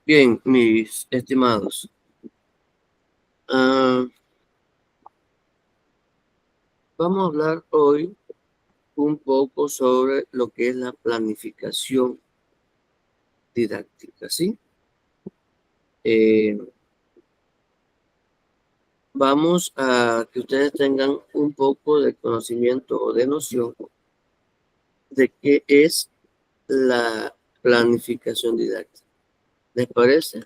Bien, mis estimados, vamos a hablar hoy un poco sobre lo que es la planificación didáctica, ¿sí? Vamos a que ustedes tengan un poco de conocimiento o de noción de qué es la planificación didáctica. ¿Les parece?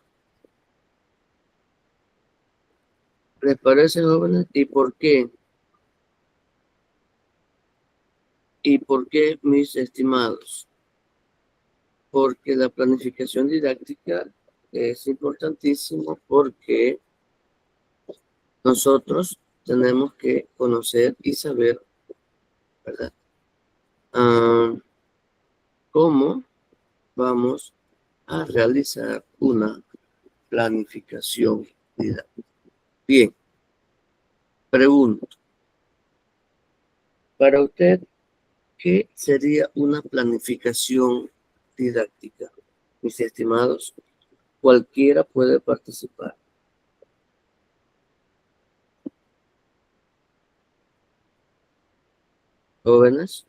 ¿Les parece, jóvenes? ¿Y por qué? ¿Y por qué, mis estimados? Porque la planificación didáctica es importantísimo porque nosotros tenemos que conocer y saber, ¿verdad? Cómo vamos a realizar una planificación didáctica. Bien, pregunto, para usted, ¿qué sería una planificación didáctica? Mis estimados, cualquiera puede participar. Jóvenes.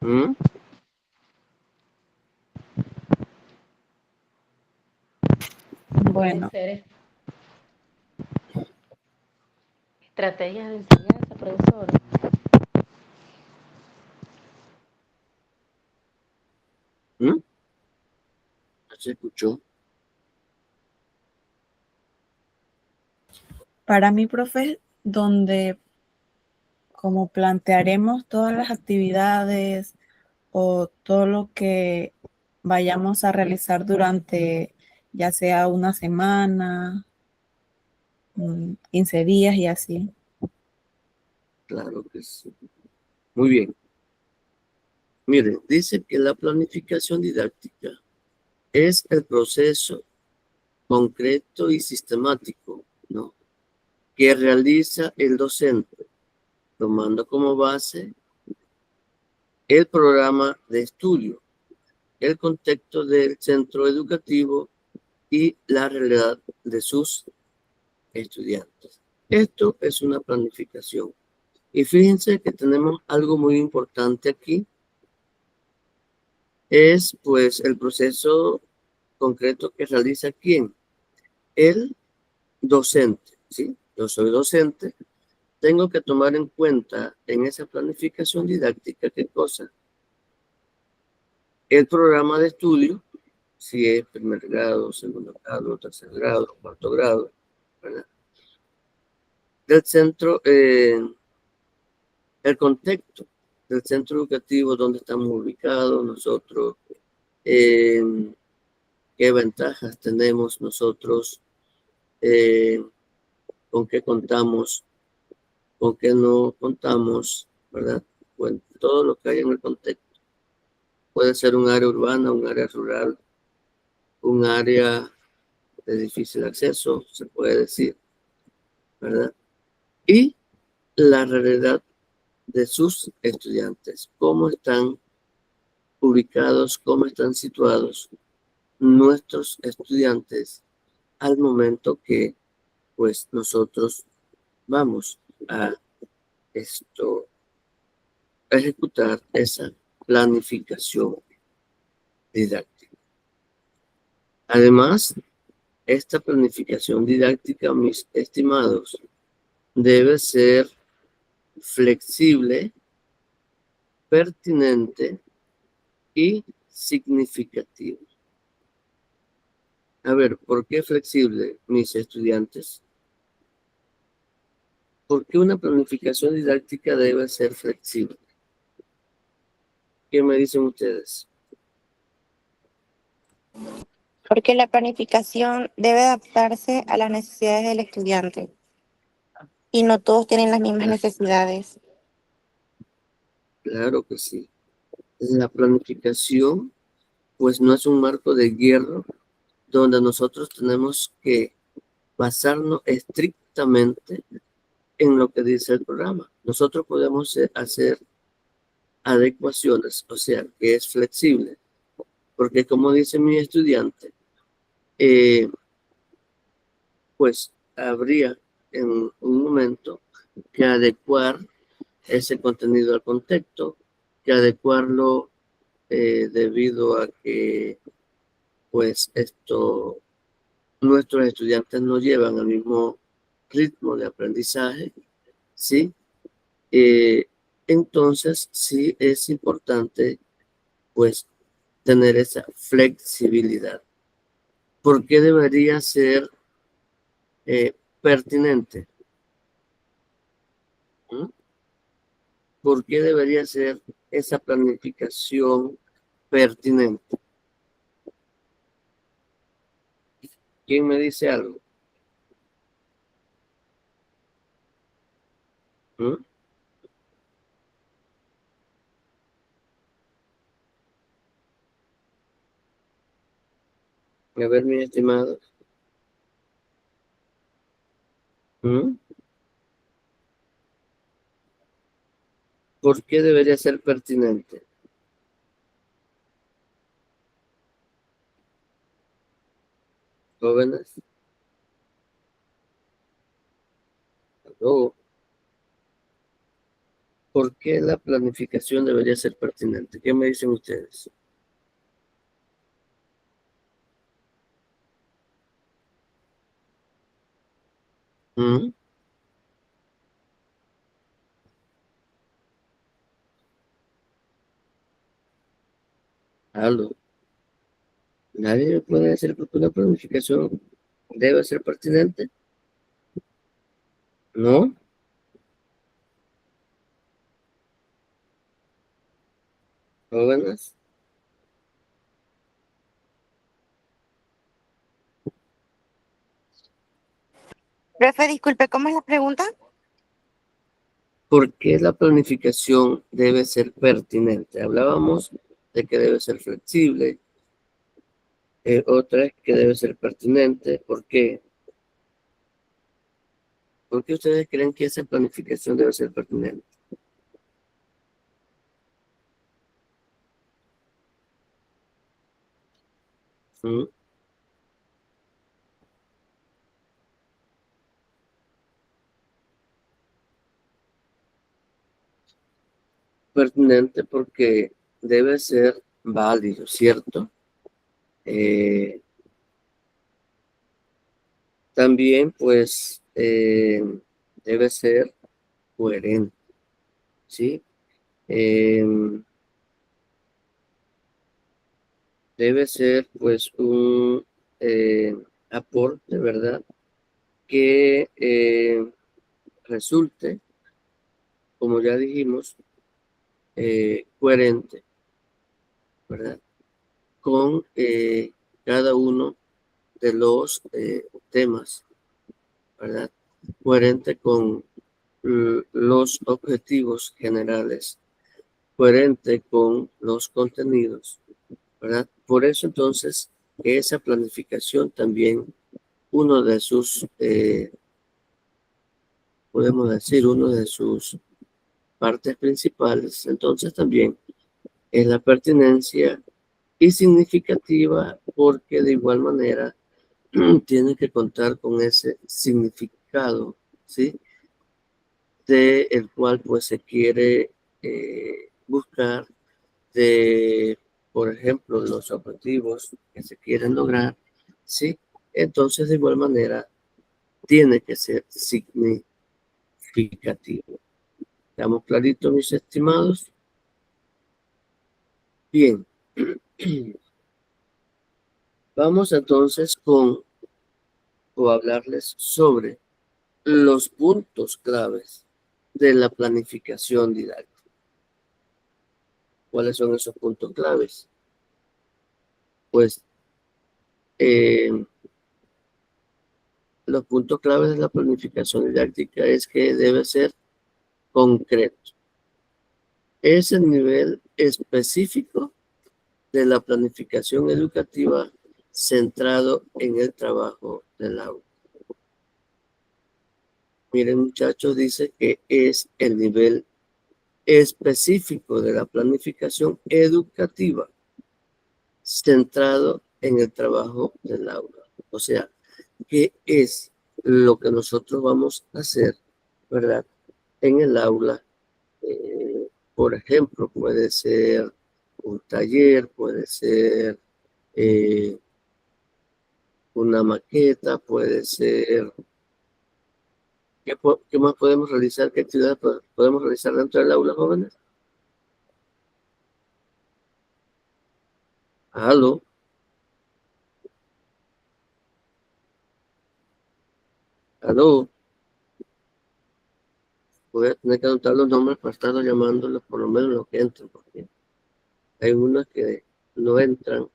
¿Mm? Pueden ser estrategias de enseñanza, profesor. ¿Mm? ¿Se escuchó? Para mí, profe, donde como plantearemos todas las actividades o todo lo que vayamos a realizar durante ya sea una semana, 15 días y así. Claro que sí. Muy bien. Miren, dice que la planificación didáctica es el proceso concreto y sistemático, ¿no?, que realiza el docente, tomando como base el programa de estudio, el contexto del centro educativo y la realidad de sus estudiantes. Esto es una planificación. Y fíjense que tenemos algo muy importante aquí. Es pues el proceso concreto que realiza ¿quién? El docente, ¿sí? Yo soy docente. Tengo que tomar en cuenta en esa planificación didáctica, ¿qué cosa? El programa de estudio, si es primer grado, segundo grado, tercer grado, cuarto grado, ¿verdad? Del centro, el contexto del centro educativo, donde estamos ubicados nosotros, qué ventajas tenemos nosotros, con qué contamos, con qué no contamos, ¿verdad? Bueno, todo lo que hay en el contexto. Puede ser un área urbana, un área rural, un área de difícil acceso, se puede decir, ¿verdad? Y la realidad de sus estudiantes, cómo están ubicados, cómo están situados nuestros estudiantes al momento que pues nosotros vamos a ejecutar esa planificación didáctica. Además, esta planificación didáctica, mis estimados, debe ser flexible, pertinente y significativa. A ver, ¿por qué flexible, mis estudiantes? ¿Por qué una planificación didáctica debe ser flexible? ¿Qué me dicen ustedes? Porque la planificación debe adaptarse a las necesidades del estudiante y no todos tienen las mismas necesidades. Claro que sí. La planificación, pues no es un marco de hierro donde nosotros tenemos que basarnos estrictamente en lo que dice el programa. Nosotros podemos hacer adecuaciones, o sea, que es flexible, porque como dice mi estudiante, pues habría en un momento que adecuar ese contenido al contexto, que adecuarlo debido a que pues nuestros estudiantes no llevan el mismo ritmo de aprendizaje, ¿sí? Entonces sí es importante pues tener esa flexibilidad. ¿Por qué debería ser pertinente? ¿Mm? ¿Por qué debería ser esa planificación pertinente? ¿Quién me dice algo? ¿Mm? A ver, mis estimados. ¿Mm? ¿Por qué debería ser pertinente? Jóvenes. Luego, ¿por qué la planificación debería ser pertinente? ¿Qué me dicen ustedes? ¿Mm? Aló. Nadie me puede decir por qué la planificación debe ser pertinente. ¿No? Jóvenes. Profe, disculpe, ¿cómo es la pregunta? ¿Por qué la planificación debe ser pertinente? Hablábamos de que debe ser flexible, otra es que debe ser pertinente. ¿Por qué? ¿Por qué ustedes creen que esa planificación debe ser pertinente? ¿Mm? Pertinente porque debe ser válido, ¿cierto? Eh, También, pues, debe ser coherente, ¿sí? Em, Debe ser, pues, un aporte, ¿verdad? Que resulte, como ya dijimos, coherente, ¿verdad? Con cada uno de los temas, ¿verdad? Coherente con los objetivos generales, coherente con los contenidos, ¿verdad? Por eso entonces esa planificación también, uno de sus, podemos decir, uno de sus partes principales, entonces también es la pertinencia y significativa porque de igual manera tiene que contar con ese significado, ¿sí? De el cual pues se quiere buscar de, por ejemplo, los objetivos que se quieren lograr, ¿sí? Entonces, de igual manera, tiene que ser significativo. ¿Estamos claritos, mis estimados? Bien. Vamos entonces o hablarles sobre los puntos claves de la planificación didáctica. ¿Cuáles son esos puntos claves? Pues los puntos claves de la planificación didáctica es que debe ser concreto. Es el nivel específico de la planificación educativa centrado en el trabajo del aula. Miren, muchachos, dice que es el nivel específico de la planificación educativa centrado en el trabajo del aula. O sea, ¿qué es lo que nosotros vamos a hacer, verdad, en el aula? Por ejemplo, puede ser un taller, puede ser una maqueta, puede ser... ¿Qué más podemos realizar? ¿Qué actividades podemos realizar dentro del aula, jóvenes? ¿Aló? ¿Aló? Voy a tener que anotar los nombres para estar llamándolos por lo menos los que entran, porque hay unos que no entran.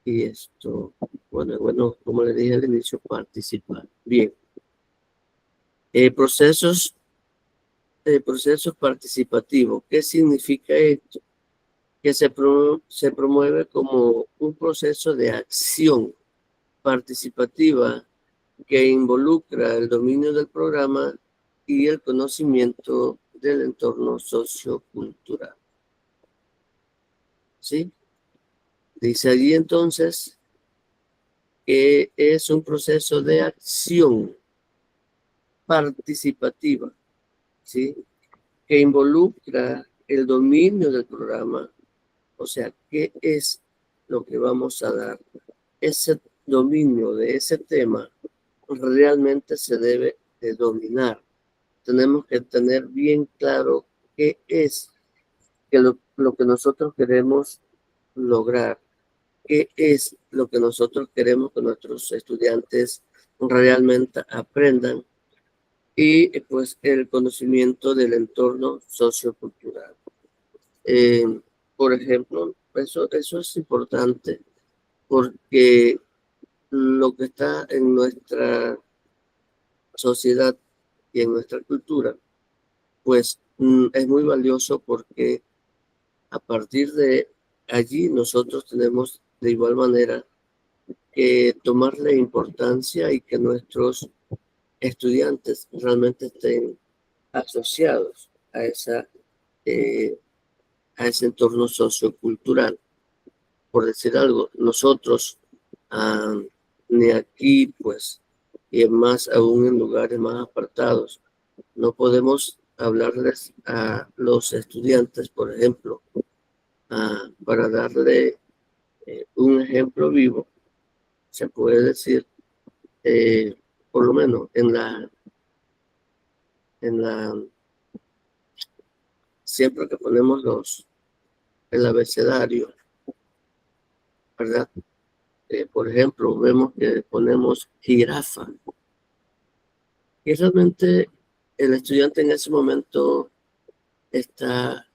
Y esto, bueno, como le dije al inicio, participar. Bien. Procesos participativos. ¿Qué significa esto? Que se promueve como un proceso de acción participativa que involucra el dominio del programa y el conocimiento del entorno sociocultural. ¿Sí? Dice allí entonces que es un proceso de acción participativa, ¿sí? Que involucra el dominio del programa. O sea, ¿qué es lo que vamos a dar? Ese dominio de ese tema realmente se debe de dominar. Tenemos que tener bien claro qué es lo que nosotros queremos lograr, qué es lo que nosotros queremos que nuestros estudiantes realmente aprendan y pues el conocimiento del entorno sociocultural. Por ejemplo, eso es importante porque lo que está en nuestra sociedad y en nuestra cultura, pues es muy valioso porque a partir de allí nosotros tenemos de igual manera que tomarle importancia y que nuestros estudiantes realmente estén asociados a ese entorno sociocultural. Por decir algo, nosotros ni aquí, pues, y más aún en lugares más apartados, no podemos hablarles a los estudiantes, por ejemplo, para darle un ejemplo vivo, se puede decir, por lo menos siempre que ponemos el abecedario, ¿verdad? Por ejemplo, vemos que ponemos jirafa. Y realmente el estudiante en ese momento está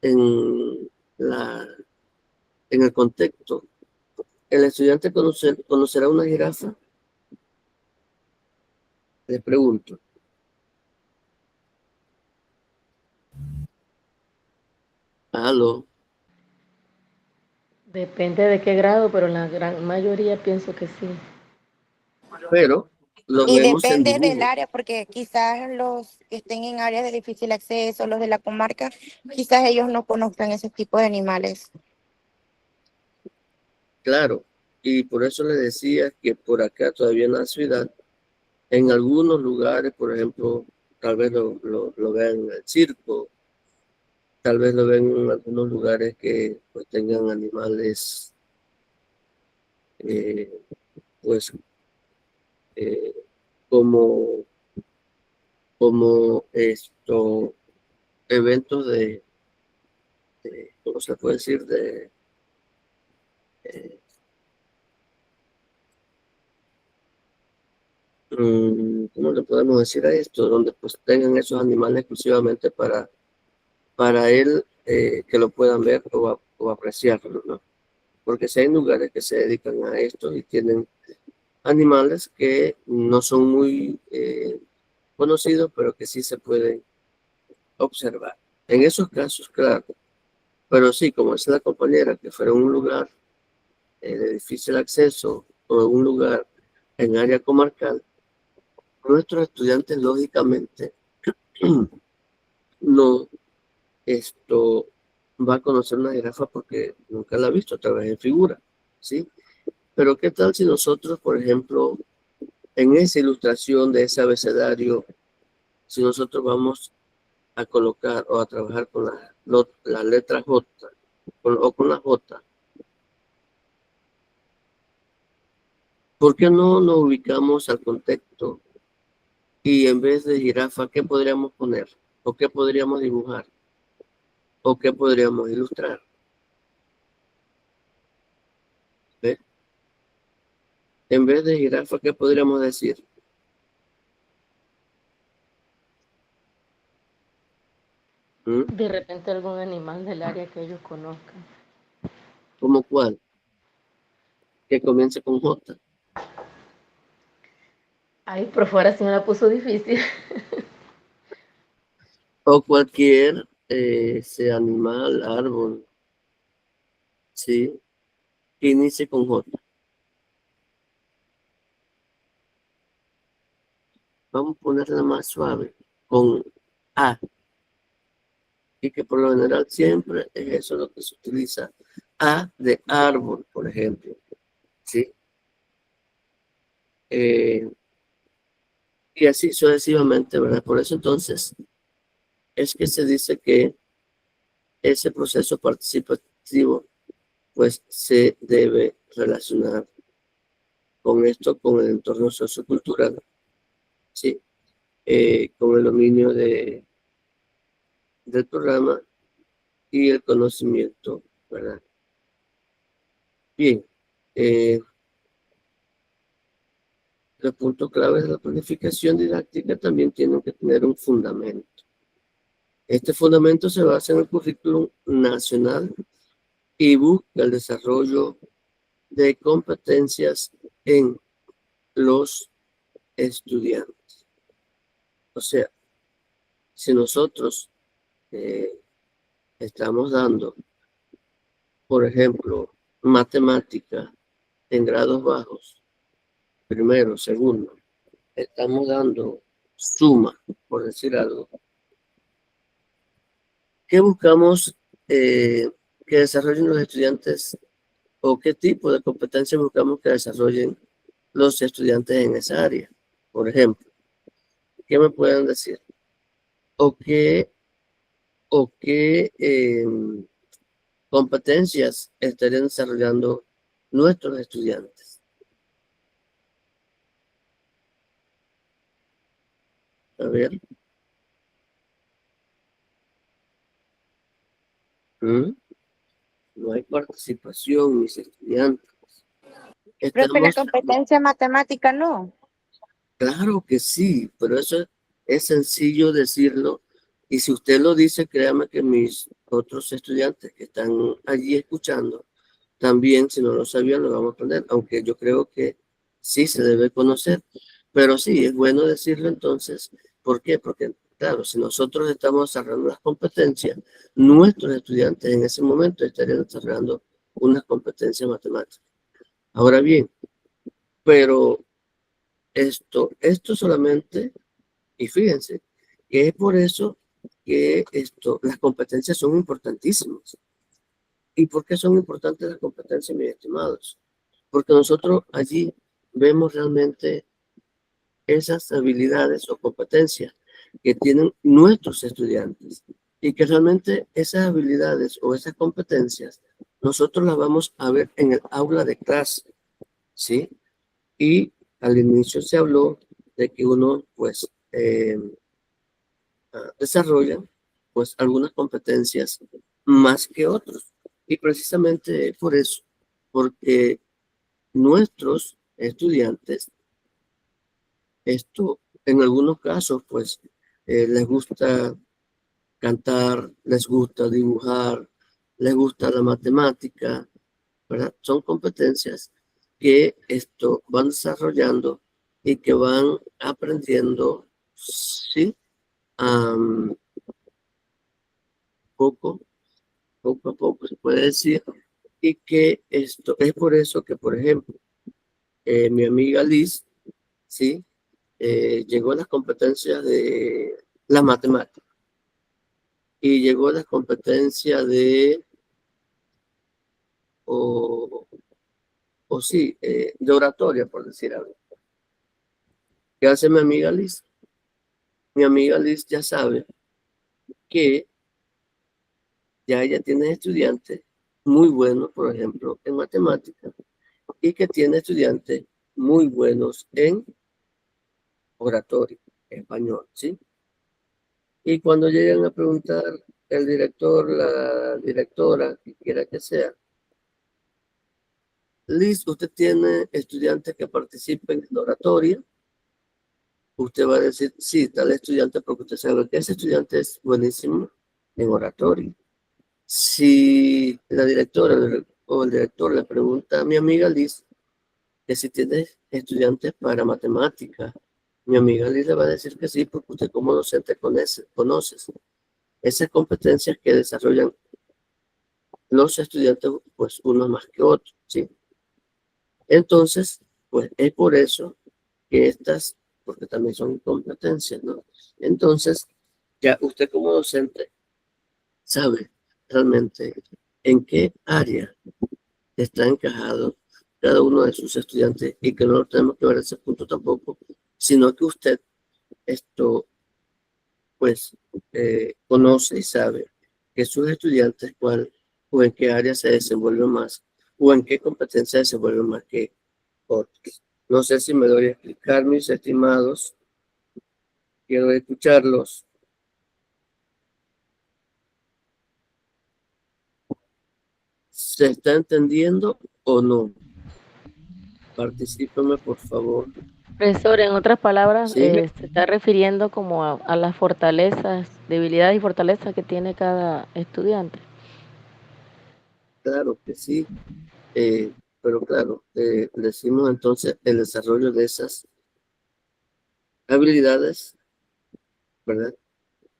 en, en el contexto. ¿El estudiante conocerá una jirafa? Les pregunto. Aló. Depende de qué grado, pero la gran mayoría pienso que sí. Pero lo Y vemos en depende del dibujo. área, porque quizás los que estén en áreas de difícil acceso, los de la comarca, quizás ellos no conozcan ese tipo de animales. Claro. Y por eso le decía que por acá todavía en la ciudad, en algunos lugares, por ejemplo, tal vez lo vean en el circo, tal vez lo ven en algunos lugares que pues, tengan animales, eh, pues, eh, como, como eventos ¿cómo se puede decir? Eh, ¿Cómo le podemos decir a esto? Donde pues tengan esos animales exclusivamente para él que lo puedan ver o apreciarlo, ¿no? Porque si hay lugares que se dedican a esto y tienen animales que no son muy conocidos, pero que sí se pueden observar. En esos casos, claro. Pero sí, como es la compañera, que fuera un lugar de difícil acceso o un lugar en área comarcal, nuestros estudiantes lógicamente no va a conocer una jirafa porque nunca la ha visto a través de figura, ¿sí? Pero ¿qué tal si nosotros, por ejemplo, en esa ilustración de ese abecedario, si nosotros vamos a colocar o a trabajar con la letra J o con la J, ¿por qué no nos ubicamos al contexto y en vez de jirafa, qué podríamos poner? ¿O qué podríamos dibujar? ¿O qué podríamos ilustrar? ¿Ve? En vez de jirafa, ¿qué podríamos decir? ¿Mm? De repente algún animal del área que ellos conozcan. ¿Cómo cuál? Que comience con J. Ahí por fuera sí me la puso difícil. O cualquier sea animal, árbol, ¿sí? Que inicie con J. Vamos a ponerla más suave, con A. Y que por lo general siempre es eso lo que se utiliza. A de árbol, por ejemplo, ¿sí? Y así sucesivamente, ¿verdad? Por eso entonces es que se dice que ese proceso participativo pues se debe relacionar con esto, con el entorno sociocultural, ¿sí? Con el dominio del programa y el conocimiento, ¿verdad? Bien, los puntos claves de la planificación didáctica también tienen que tener un fundamento. Este fundamento se basa en el currículum nacional y busca el desarrollo de competencias en los estudiantes. O sea, si nosotros estamos dando, por ejemplo, matemática en grados bajos, primero, segundo, estamos dando suma, por decir algo, ¿qué buscamos que desarrollen los estudiantes o qué tipo de competencias buscamos que desarrollen los estudiantes en esa área? Por ejemplo, ¿qué me pueden decir? ¿O qué competencias estarían desarrollando nuestros estudiantes? A ver. ¿Mm? No hay participación, mis estudiantes. Profe, la Estamos, competencia matemática no. claro que sí, pero eso es sencillo decirlo. Y si usted lo dice, créame que mis otros estudiantes que están allí escuchando, también, si no lo sabían, lo vamos a aprender, aunque yo creo que sí se debe conocer. Pero sí, es bueno decirlo entonces. ¿Por qué? Porque, claro, si nosotros estamos desarrollando las competencias, nuestros estudiantes en ese momento estarían desarrollando unas competencias matemáticas. Ahora bien, pero esto solamente, y fíjense, que es por eso que las competencias son importantísimas. ¿Y por qué son importantes las competencias, mis estimados? Porque nosotros allí vemos realmente esas habilidades o competencias que tienen nuestros estudiantes y que realmente esas habilidades o esas competencias nosotros las vamos a ver en el aula de clase, ¿sí? Y al inicio se habló de que uno pues desarrolla pues algunas competencias más que otros. Y precisamente por eso, porque nuestros estudiantes, en algunos casos pues les gusta cantar, les gusta dibujar, les gusta la matemática, ¿verdad? Son competencias que van desarrollando y que van aprendiendo, sí, um, poco, poco a poco se puede decir, y que esto es por eso que, por ejemplo, mi amiga Liz, sí, llegó a las competencias de la matemática. Y llegó la competencia de, o sí, de oratoria, por decir algo. ¿Qué hace mi amiga Liz? Mi amiga Liz ya sabe que ya ella tiene estudiantes muy buenos, por ejemplo, en matemáticas, y que tiene estudiantes muy buenos en oratoria, español, ¿sí? Y cuando llegan a preguntar el director, la directora, que quiera que sea, Liz, ¿usted tiene estudiantes que participen en oratoria? Usted va a decir, sí, tal estudiante, porque usted sabe que ese estudiante es buenísimo en oratoria. Si la directora o el director le pregunta a mi amiga Liz que si tiene estudiantes para matemática, mi amiga Liz le va a decir que sí, porque usted como docente conoce esas competencias que desarrollan los estudiantes, pues unos más que otros, ¿sí? Entonces, pues es por eso que estas, porque también son competencias, ¿no? Entonces, ya usted como docente sabe realmente en qué área está encajado cada uno de sus estudiantes y que no lo tenemos que ver a ese punto tampoco, sino que usted esto, pues, conoce y sabe que sus estudiantes cuál o en qué área se desenvuelven más o en qué competencia se desenvuelven más que otros. No sé si me doy a explicar, mis estimados. Quiero escucharlos. ¿Se está entendiendo o no? Particípame, por favor. Profesor, en otras palabras, ¿Sí? se está refiriendo como a las fortalezas, debilidades y fortalezas que tiene cada estudiante. Claro que sí. Pero claro, decimos entonces el desarrollo de esas habilidades, ¿verdad?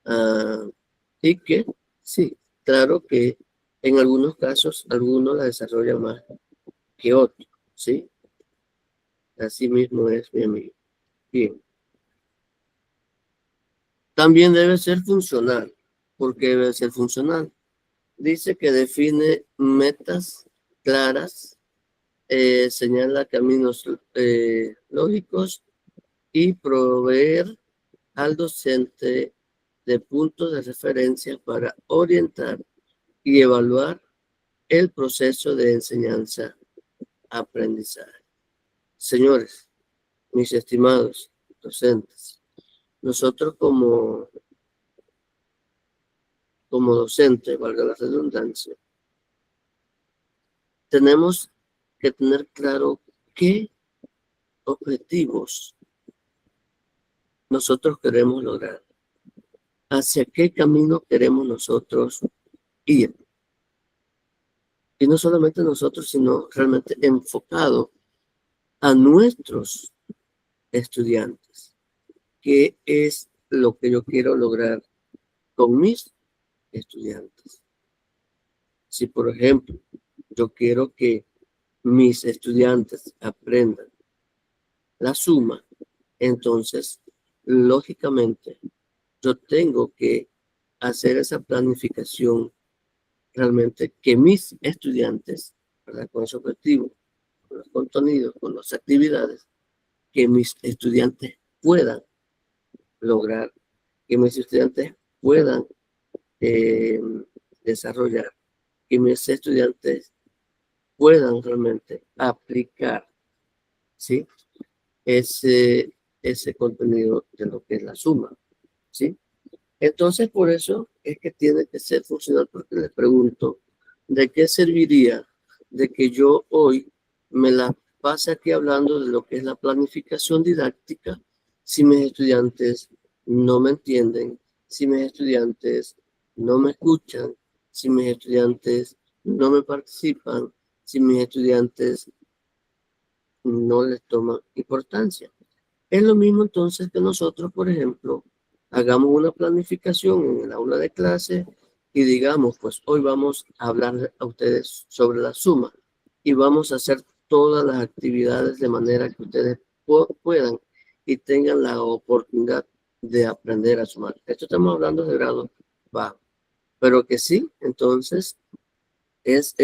Ah, y que sí, claro que en algunos casos algunos la desarrollan más que otros, ¿sí? Así mismo es, mi amigo. Bien. También debe ser funcional. ¿Por qué debe ser funcional? Dice que define metas claras, señala caminos lógicos y proveer al docente de puntos de referencia para orientar y evaluar el proceso de enseñanza-aprendizaje. Señores, mis estimados docentes, nosotros como docentes, valga la redundancia, tenemos que tener claro qué objetivos nosotros queremos lograr, hacia qué camino queremos nosotros ir. Y no solamente nosotros, sino realmente enfocado a nuestros estudiantes. ¿Qué es lo que yo quiero lograr con mis estudiantes? Si, por ejemplo, yo quiero que mis estudiantes aprendan la suma, entonces, lógicamente, yo tengo que hacer esa planificación realmente que mis estudiantes, ¿verdad? Con ese objetivo, con los contenidos, con las actividades, que mis estudiantes puedan lograr, que mis estudiantes puedan eh, desarrollar, que mis estudiantes puedan realmente aplicar, ¿sí? Ese contenido de lo que es la suma, ¿sí? Entonces, por eso es que tiene que ser funcional, porque les pregunto, ¿de qué serviría de que yo hoy me la pase aquí hablando de lo que es la planificación didáctica si mis estudiantes no me entienden, si mis estudiantes no me escuchan, si mis estudiantes no me participan, si mis estudiantes no les toman importancia? Es lo mismo entonces que nosotros, por ejemplo, hagamos una planificación en el aula de clase y digamos, pues hoy vamos a hablar a ustedes sobre la suma y vamos a hacer todas las actividades de manera que ustedes puedan y tengan la oportunidad de aprender a sumar. Esto estamos hablando de grado bajo, pero que sí, entonces es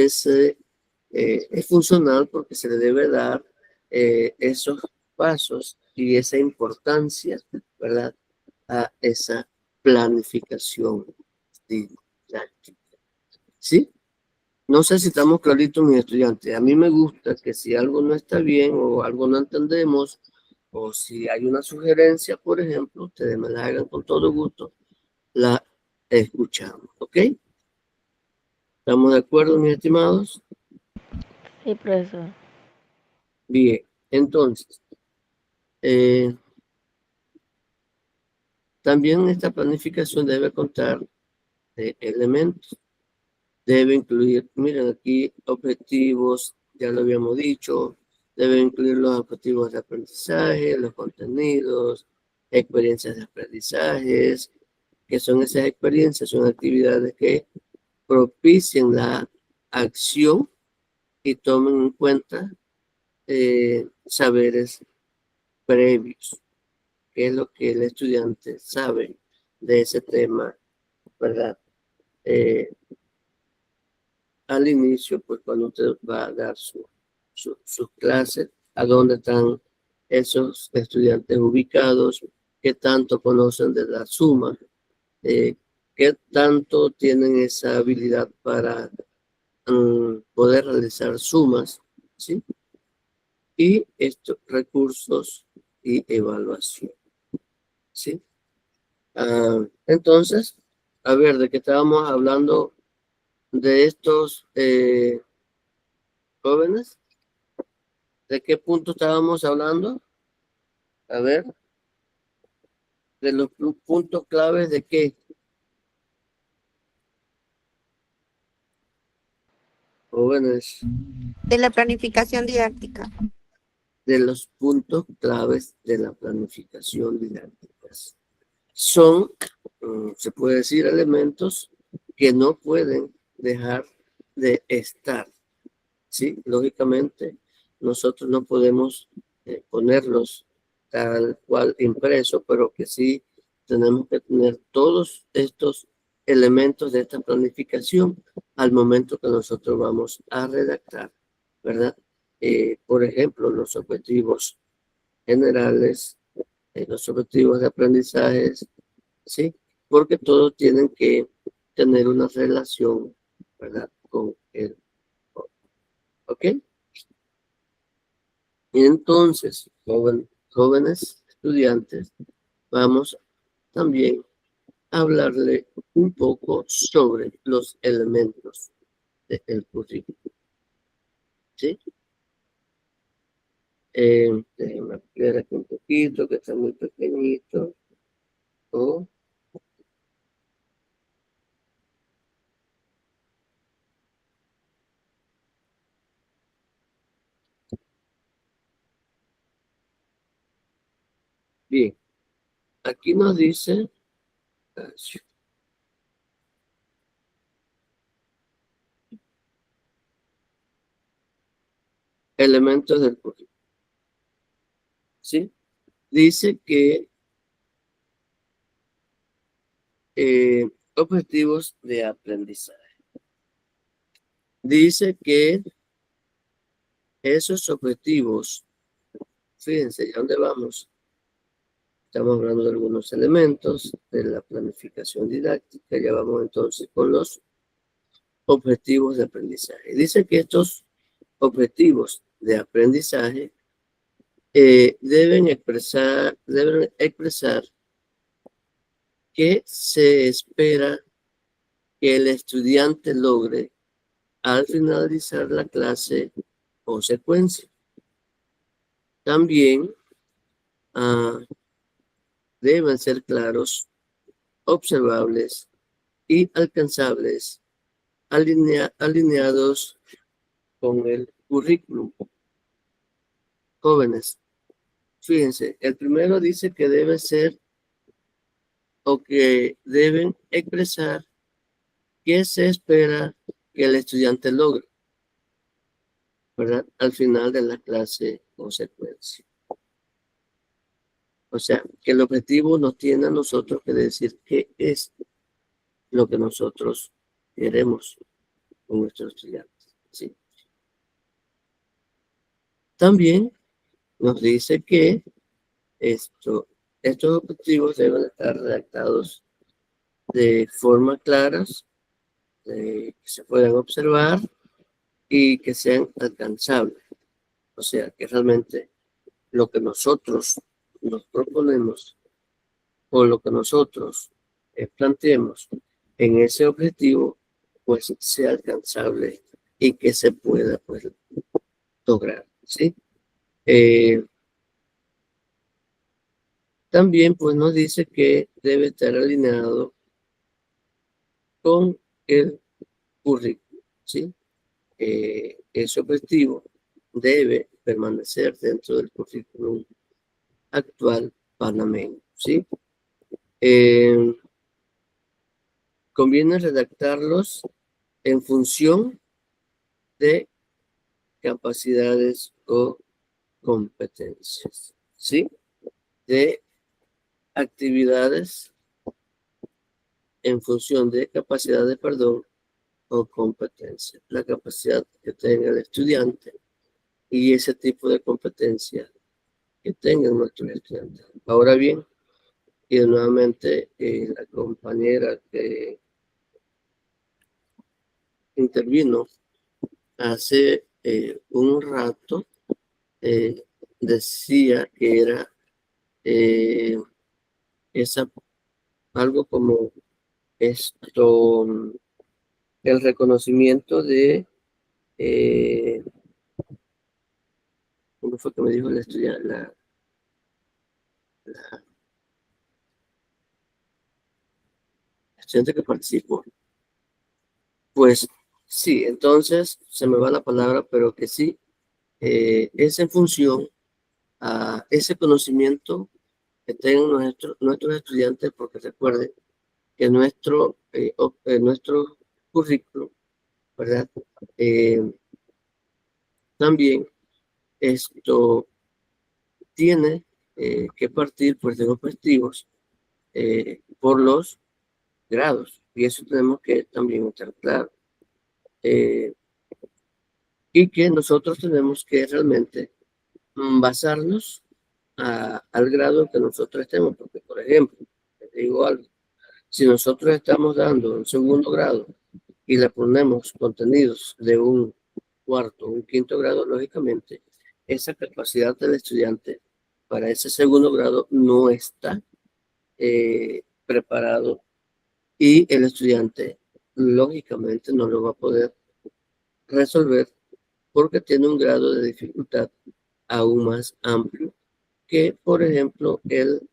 funcional porque se le debe dar esos pasos y esa importancia, ¿verdad? A esa planificación didáctica. ¿Sí? No sé si estamos claritos, mis estudiantes. A mí me gusta que si algo no está bien o algo no entendemos, o si hay una sugerencia, por ejemplo, ustedes me la hagan con todo gusto, la escuchamos, ¿ok? ¿Estamos de acuerdo, mis estimados? Sí, profesor. Bien, entonces, eh, también esta planificación debe contar de elementos. Debe incluir, miren aquí, objetivos, ya lo habíamos dicho, debe incluir los objetivos de aprendizaje, los contenidos, experiencias de aprendizajes, que son esas experiencias, son actividades que propicien la acción y tomen en cuenta saberes previos, que es lo que el estudiante sabe de ese tema, ¿verdad? Eh, Al inicio, pues cuando usted va a dar sus clases, a dónde están esos estudiantes ubicados, qué tanto conocen de la suma, eh, qué tanto tienen esa habilidad para poder realizar sumas, ¿sí? Y estos recursos y evaluación, ¿sí? Entonces, a ver, ¿de qué estábamos hablando de estos jóvenes? ¿De qué punto estábamos hablando? A ver, de los puntos claves de qué, jóvenes, De la planificación didáctica. de los puntos claves de la planificación didáctica. Son, se puede decir, elementos que no pueden dejar de estar, ¿sí? Lógicamente, nosotros no podemos ponerlos tal cual impreso, pero que sí tenemos que tener todos estos elementos de esta planificación al momento que nosotros vamos a redactar, ¿verdad? Por ejemplo, los objetivos generales, los objetivos de aprendizaje, ¿sí? Porque todos tienen que tener una relación, ¿verdad? Con el otro, ¿ok? Y entonces, jóvenes estudiantes, vamos también a hablarle un poco sobre los elementos del currículum, ¿sí? Déjenme ampliar aquí un poquito, que está muy pequeñito. Oh, bien, aquí nos dice elementos del currículum, ¿sí? Dice que objetivos de aprendizaje. Dice que esos objetivos, fíjense, ¿a dónde vamos? Estamos hablando de algunos elementos de la planificación didáctica. Ya vamos entonces con los objetivos de aprendizaje. Dice que estos objetivos de aprendizaje deben expresar qué se espera que el estudiante logre al finalizar la clase o secuencia. También deben ser claros, observables y alcanzables, alineados con el currículum. Jóvenes, fíjense, el primero dice que debe ser o que deben expresar qué se espera que el estudiante logre, ¿verdad? Al final de la clase o secuencia. O sea, que el objetivo nos tiene a nosotros que decir qué es lo que nosotros queremos con nuestros estudiantes. ¿Sí? También nos dice que estos objetivos deben estar redactados de forma claras, que se puedan observar y que sean alcanzables. O sea, que realmente lo que nosotros nos proponemos o lo que nosotros planteemos en ese objetivo, pues sea alcanzable y que se pueda pues, lograr, ¿sí? También pues nos dice que debe estar alineado con el currículo, ¿sí? Ese objetivo debe permanecer dentro del currículum actual panameño, ¿sí? Conviene redactarlos en función de capacidades o competencias, ¿sí? De actividades en función de capacidades, perdón, o competencias. La capacidad que tenga el estudiante y ese tipo de competencia que tengan nuestros estudiantes. Ahora bien, y nuevamente la compañera que intervino hace un rato decía que era eh, esa, algo como esto, el reconocimiento de, ¿cómo fue que me dijo la estudiante? La estudiante que participó. Pues sí, entonces se me va la palabra, pero que sí, es en función a ese conocimiento que tengan nuestros estudiantes, porque recuerden que nuestro currículo, ¿verdad? Eh, también esto tiene que partir pues, de objetivos por los grados, y eso tenemos que también estar claro. Y que nosotros tenemos que realmente basarnos al grado que nosotros estemos, porque por ejemplo, les digo algo, si nosotros estamos dando un segundo grado y le ponemos contenidos de un cuarto, un quinto grado, lógicamente, esa capacidad del estudiante para ese segundo grado no está preparado y el estudiante lógicamente no lo va a poder resolver porque tiene un grado de dificultad aún más amplio que, por ejemplo, el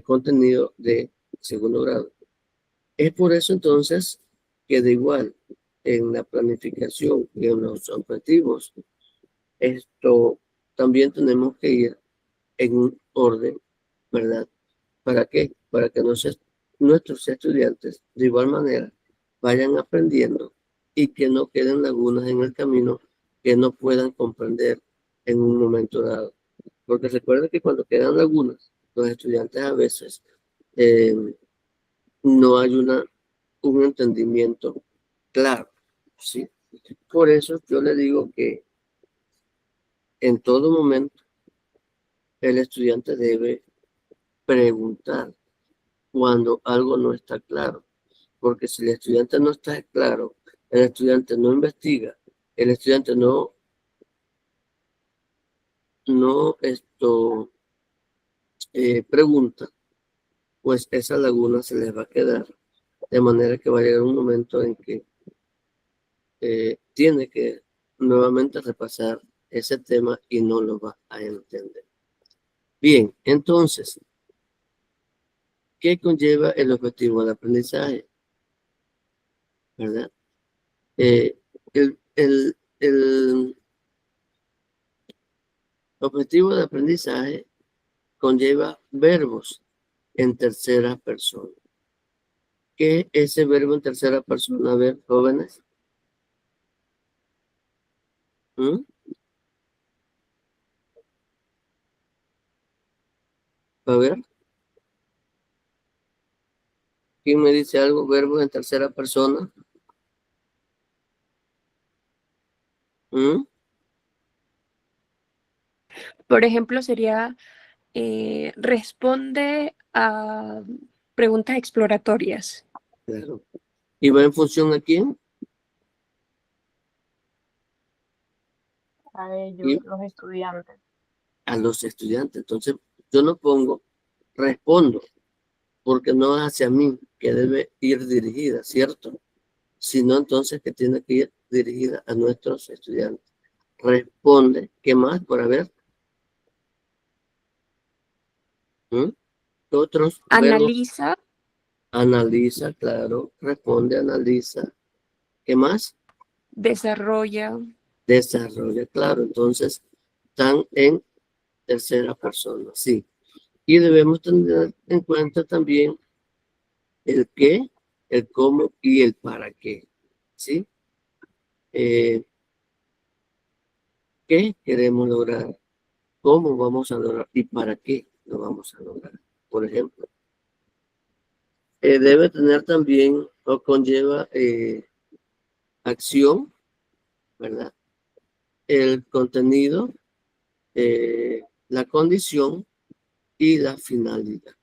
contenido de segundo grado. Es por eso entonces que de igual en la planificación y en los objetivos, esto también tenemos que ir en un orden, ¿verdad? ¿Para qué? Para que nuestros estudiantes de igual manera vayan aprendiendo y que no queden lagunas en el camino que no puedan comprender en un momento dado. Porque recuerda que cuando quedan lagunas, los estudiantes a veces eh, no hay un entendimiento claro, ¿sí? Por eso yo le digo que en todo momento el estudiante debe preguntar cuando algo no está claro, porque si el estudiante no está claro, el estudiante no investiga, el estudiante no pregunta, pues esa laguna se les va a quedar, de manera que va a llegar un momento en que tiene que nuevamente repasar ese tema y no lo va a entender. Bien, entonces, ¿qué conlleva el objetivo de aprendizaje? ¿Verdad? Eh, el objetivo de aprendizaje conlleva verbos en tercera persona. ¿Qué es ese verbo en tercera persona? A ver, jóvenes. ¿Mm? A ver, ¿quién me dice algo? Verbos en tercera persona. ¿Mm? Por ejemplo, sería responde a preguntas exploratorias. Claro. ¿Y va en función a quién? A ellos, Y los estudiantes. a los estudiantes. Entonces, yo no pongo respondo, porque no es hacia mí que debe ir dirigida, ¿cierto? Sino entonces que tiene que ir dirigida a nuestros estudiantes. Responde, ¿qué más? Por haber. ¿Mm? Otros verbos. Analiza, Analiza, claro. Responde, analiza. ¿Qué más? desarrolla, Desarrolla, claro. Entonces, están en tercera persona, sí. Y debemos tener en cuenta también el qué, el cómo y el para qué, ¿sí? ¿Qué queremos lograr? ¿Cómo vamos a lograr? ¿Y para qué lo vamos a lograr? Por ejemplo, debe tener también o conlleva acción, ¿verdad? El contenido, la condición y la finalidad,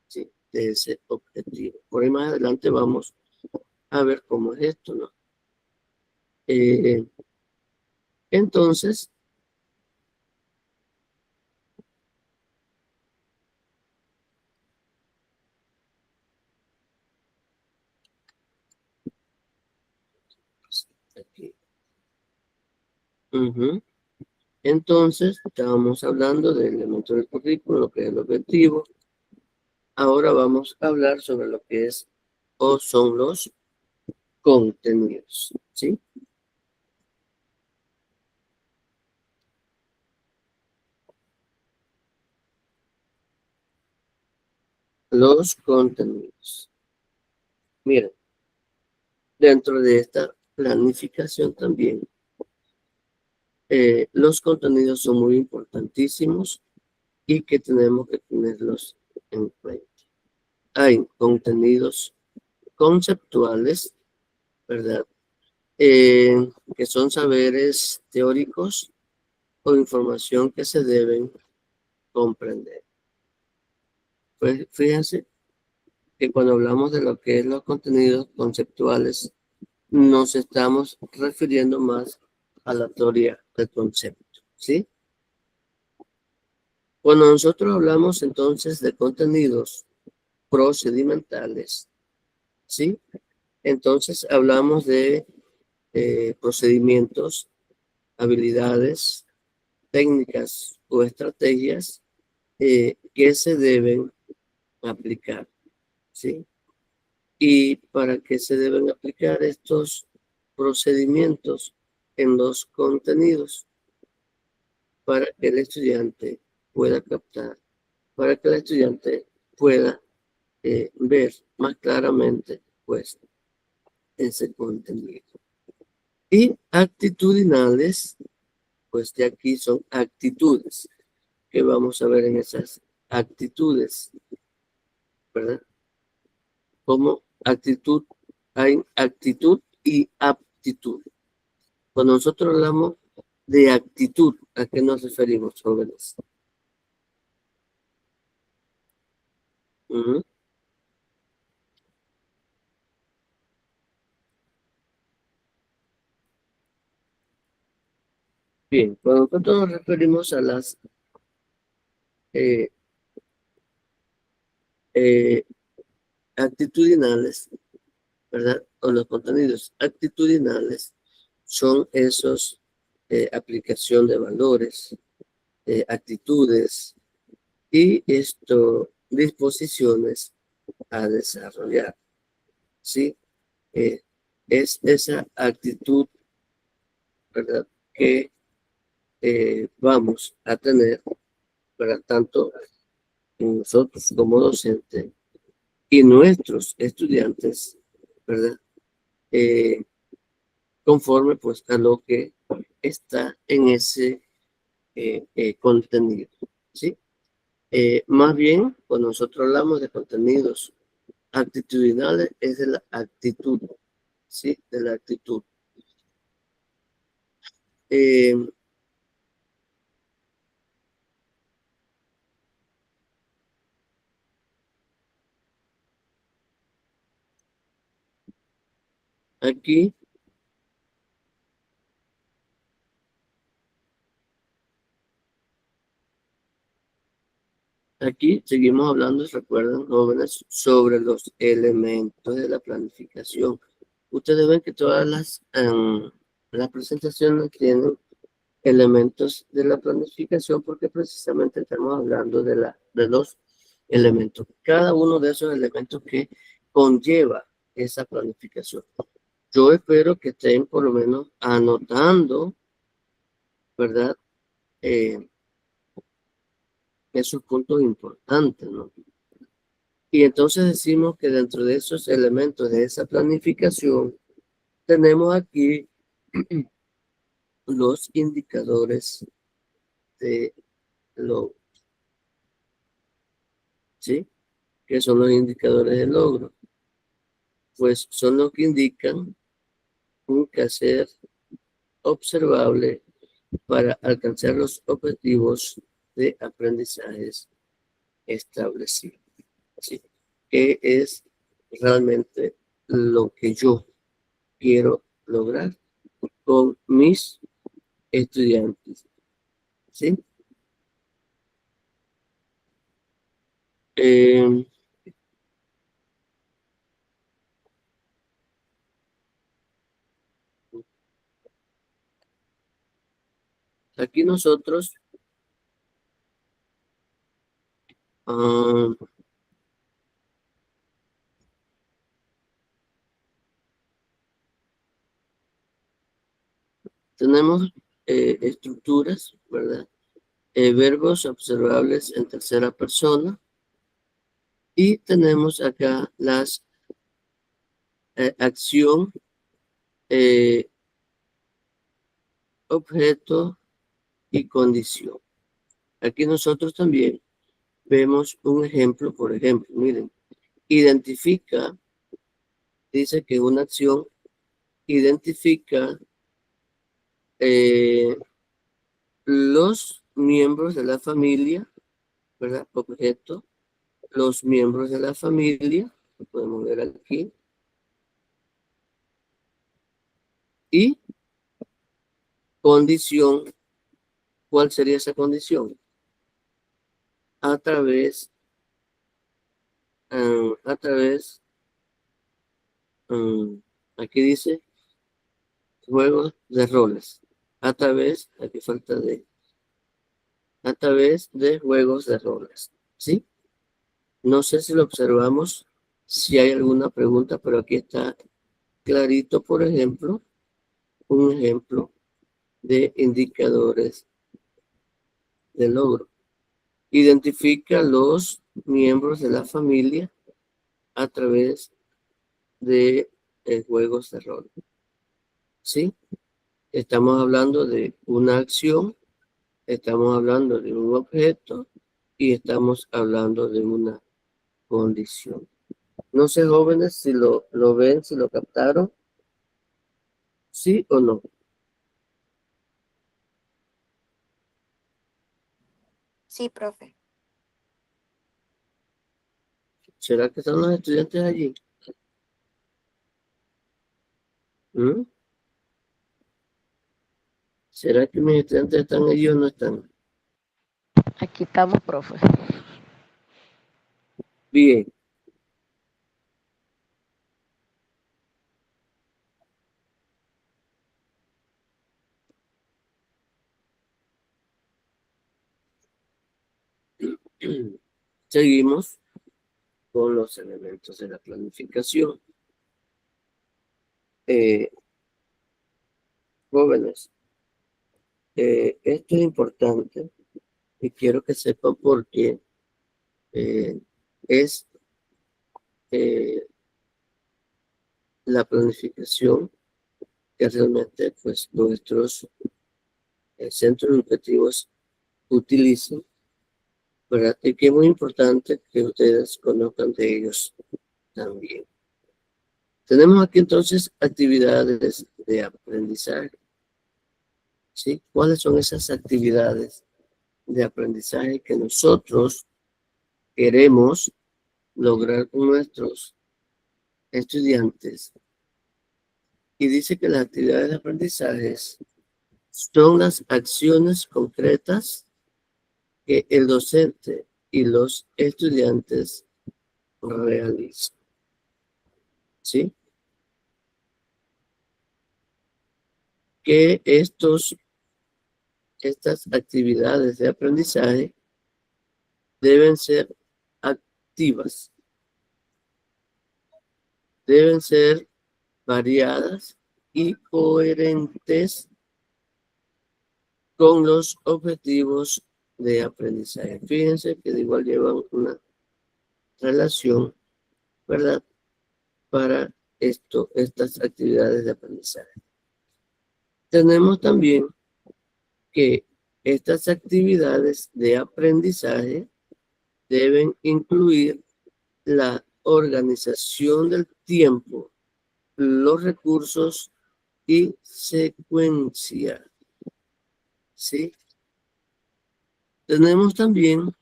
¿sí? De ese objetivo. Por ahí más adelante vamos a ver cómo es esto, ¿no? Entonces, aquí. Ujú. Entonces, estábamos hablando del elemento del currículo, lo que es el objetivo. Ahora vamos a hablar sobre lo que es o son los contenidos, ¿sí? Los contenidos. Miren, dentro de esta planificación también, los contenidos son muy importantísimos y que tenemos que tenerlos en cuenta. Hay contenidos conceptuales, ¿verdad? Que son saberes teóricos o información que se deben comprender. Pues fíjense que cuando hablamos de lo que es los contenidos conceptuales, nos estamos refiriendo más a la teoría del concepto, ¿sí? Cuando nosotros hablamos entonces de contenidos procedimentales, ¿sí? Entonces hablamos de procedimientos, habilidades, técnicas o estrategias que se deben aplicar, ¿sí? ¿Y para qué se deben aplicar estos procedimientos en los contenidos? Para que el estudiante pueda captar, para que el estudiante pueda ver más claramente, pues, ese contenido. Y actitudinales, pues de aquí son actitudes que vamos a ver en esas actitudes, ¿verdad? Como actitud, hay actitud y aptitud. Cuando nosotros hablamos de actitud, ¿a qué nos referimos, jóvenes? Ujú. Bien, cuando nosotros nos referimos a las eh, eh, actitudinales, ¿verdad? O los contenidos actitudinales son esos aplicación de valores, actitudes y disposiciones a desarrollar, ¿sí? Eh, es esa actitud, ¿verdad? Que vamos a tener, ¿verdad? Tanto nosotros como docentes y nuestros estudiantes, ¿verdad? Conforme pues a lo que está en ese contenido, ¿sí? Más bien, cuando nosotros hablamos de contenidos actitudinales, es de la actitud, ¿sí? De la actitud. Eh, aquí, seguimos hablando, recuerden, jóvenes, sobre los elementos de la planificación. Ustedes ven que todas las presentaciones tienen elementos de la planificación porque precisamente estamos hablando de los elementos. Cada uno de esos elementos que conlleva esa planificación. Yo espero que estén por lo menos anotando, ¿verdad? Esos puntos importantes, ¿no? Y entonces decimos que dentro de esos elementos de esa planificación tenemos aquí los indicadores de logro, ¿sí? ¿Qué son los indicadores de logro? Pues son los que indican un quehacer observable para alcanzar los objetivos de aprendizajes establecidos, ¿sí? ¿Qué es realmente lo que yo quiero lograr con mis estudiantes? ¿Sí? Aquí nosotros tenemos estructuras, ¿verdad? Verbos observables en tercera persona y tenemos acá las acción, objeto y condición. Aquí nosotros también vemos un ejemplo, por ejemplo, miren, identifica, dice que una acción identifica los miembros de la familia, ¿verdad? Objeto, los miembros de la familia, lo podemos ver aquí, y condición, ¿cuál sería esa condición? A través, aquí dice, juegos de roles, a través, aquí falta de, a través de juegos de roles, ¿sí? No sé si lo observamos, si hay alguna pregunta, pero aquí está clarito, por ejemplo, un ejemplo de indicadores de logro. Identifica los miembros de la familia a través de juegos de rol. ¿Sí? Estamos hablando de una acción, estamos hablando de un objeto y estamos hablando de una condición. No sé, jóvenes, si lo ven, si lo captaron. ¿Sí o no? Sí, profe. ¿Será que están los estudiantes allí? ¿Mm? ¿Será que mis estudiantes están allí o no están? Aquí estamos, profe. Bien. Seguimos con los elementos de la planificación. Jóvenes, esto es importante y quiero que sepan porque es la planificación que realmente pues, nuestros centros educativos utilizan ¿verdad? Y que es muy importante que ustedes conozcan de ellos también. Tenemos aquí entonces actividades de aprendizaje. ¿Sí? ¿Cuáles son esas actividades de aprendizaje que nosotros queremos lograr con nuestros estudiantes? Y dice que las actividades de aprendizaje son las acciones concretas que el docente y los estudiantes realizan. ¿Sí? Que estas actividades de aprendizaje deben ser activas, deben ser variadas y coherentes con los objetivos de aprendizaje. Fíjense que de igual llevan una relación, ¿verdad? Para estas actividades de aprendizaje. Tenemos también que estas actividades de aprendizaje deben incluir la organización del tiempo, los recursos y secuencia. ¿Sí? Tenemos también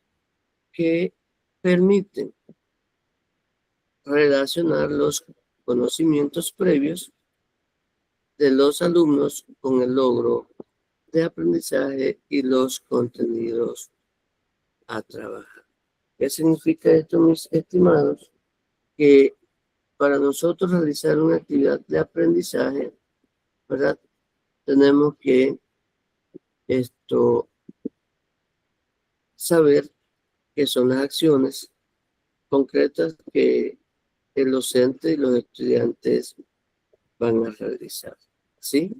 que permiten relacionar los conocimientos previos de los alumnos con el logro de aprendizaje y los contenidos a trabajar. ¿Qué significa esto, mis estimados? Que para nosotros realizar una actividad de aprendizaje, ¿verdad? Tenemos que saber qué son las acciones concretas que el docente y los estudiantes van a realizar, ¿sí?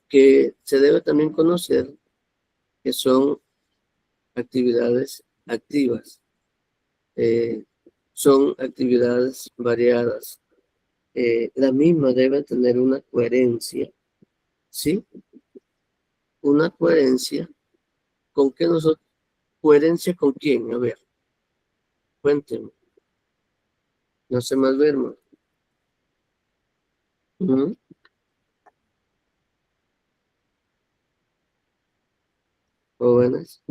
Que se debe también conocer que son actividades activas, son actividades variadas, la misma debe tener una coherencia, ¿sí? Una coherencia con que nosotros, coherencia con quién, a ver, cuéntenme, no sé más verlo. Jóvenes,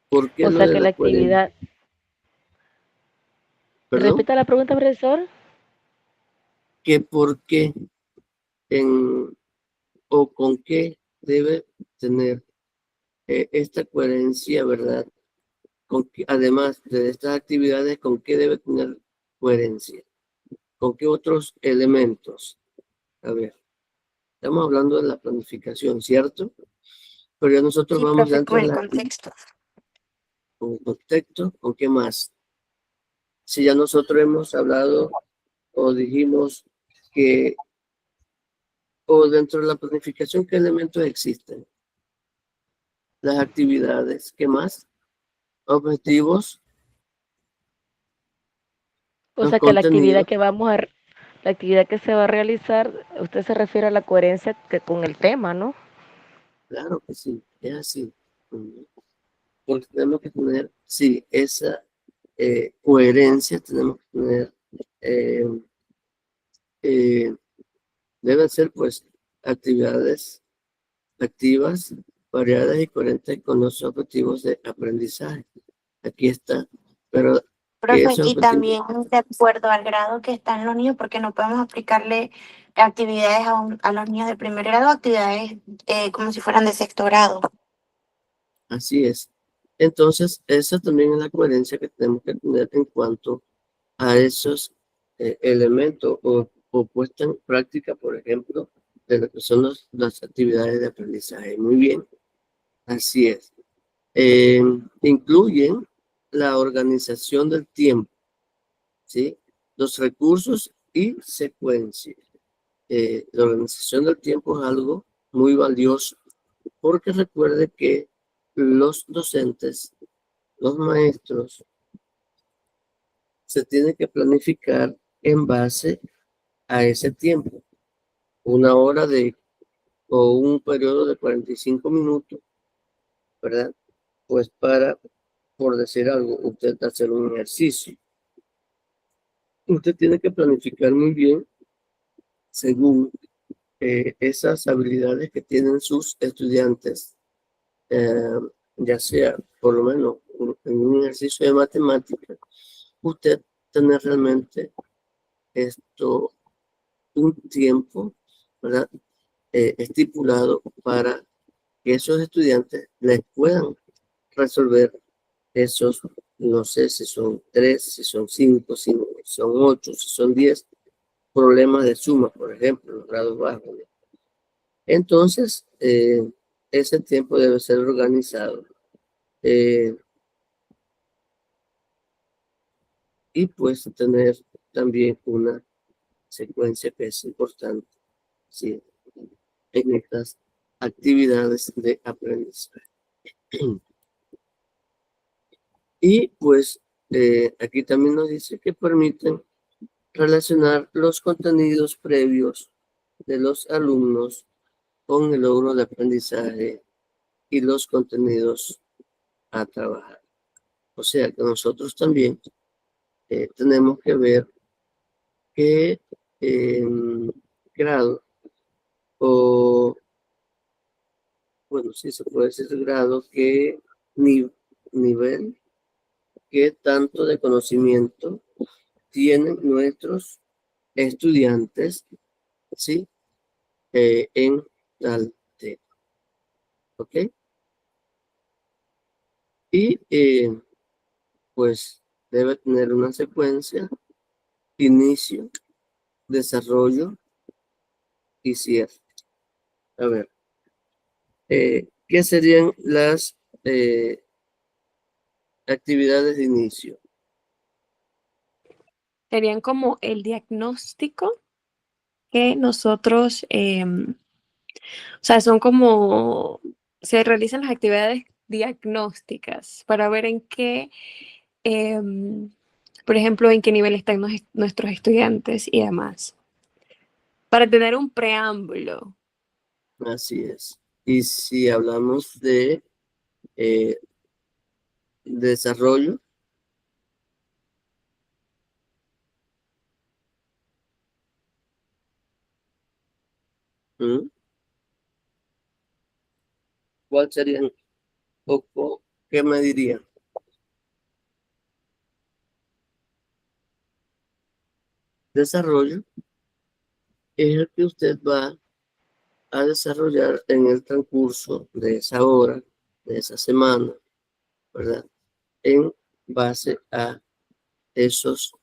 ¿por qué O lo sea de que la la coherencia? actividad, ¿Perdón? repita la pregunta, profesor. ¿Que por qué o con qué debe tener esta coherencia, ¿verdad? Además de estas actividades, ¿con qué debe tener coherencia? ¿Con qué otros elementos? A ver, estamos hablando de la planificación, ¿cierto? Pero ya nosotros Sí, vamos profe, dentro con de el la contexto. con el contexto, ¿con qué más? Si ya nosotros hemos hablado o dijimos que, o dentro de la planificación, ¿qué elementos existen? Las actividades, ¿qué más? Objetivos, O los sea que contenidos. la actividad que se va a realizar, usted se refiere a la coherencia que con el tema, ¿no? Claro que sí, es así. Porque tenemos que tener, sí, esa coherencia, tenemos que tener, eh, eh, deben ser pues actividades activas, variadas y coherentes con los objetivos de aprendizaje. Aquí está, pero que Profe, esos y objetivos, también de acuerdo al grado que están los niños, porque no podemos aplicarle actividades a los niños de primer grado, actividades como si fueran de sexto grado. así es. Entonces, esa también es la coherencia que tenemos que tener en cuanto a esos elementos o puesta en práctica, por ejemplo, de lo que son las actividades de aprendizaje. Muy bien, así es. Incluyen la organización del tiempo, ¿sí? Los recursos y secuencia. La organización del tiempo es algo muy valioso porque recuerde que los docentes, los maestros, se tienen que planificar en base a ese tiempo. Una hora de o un periodo de 45 minutos, ¿verdad? Pues para, por decir algo, usted hacer un ejercicio. Usted tiene que planificar muy bien según esas habilidades que tienen sus estudiantes, eh, ya sea por lo menos en un ejercicio de matemática, usted tener realmente esto, un tiempo, ¿verdad? Estipulado para que esos estudiantes les puedan resolver esos, no sé si son 3, si son 5, si son 8, si son 10 problemas de suma, por ejemplo, los grados bajos. Entonces, ese tiempo debe ser organizado. Y pues tener también una secuencia que es importante, ¿sí? En estas actividades de aprendizaje. Y pues aquí también nos dice que permiten relacionar los contenidos previos de los alumnos con el logro de aprendizaje y los contenidos a trabajar. O sea que nosotros también tenemos que ver qué grado o, bueno, sí se puede decir grado, qué nivel, qué tanto de conocimiento tienen nuestros estudiantes, ¿sí? En tal tema, ¿ok? Y pues debe tener una secuencia, inicio, desarrollo y cierre. A ver, ¿qué serían las actividades de inicio? Serían como el diagnóstico que nosotros, o sea, son como, se realizan las actividades diagnósticas para ver en qué, por ejemplo, en qué nivel están nuestros estudiantes y demás. Para tener un preámbulo. Así es. Y si hablamos de desarrollo, ¿mm? ¿Cuál serían o qué me dirían? Desarrollo es el que usted va a desarrollar en el transcurso de esa hora, de esa semana, ¿verdad? En base a esos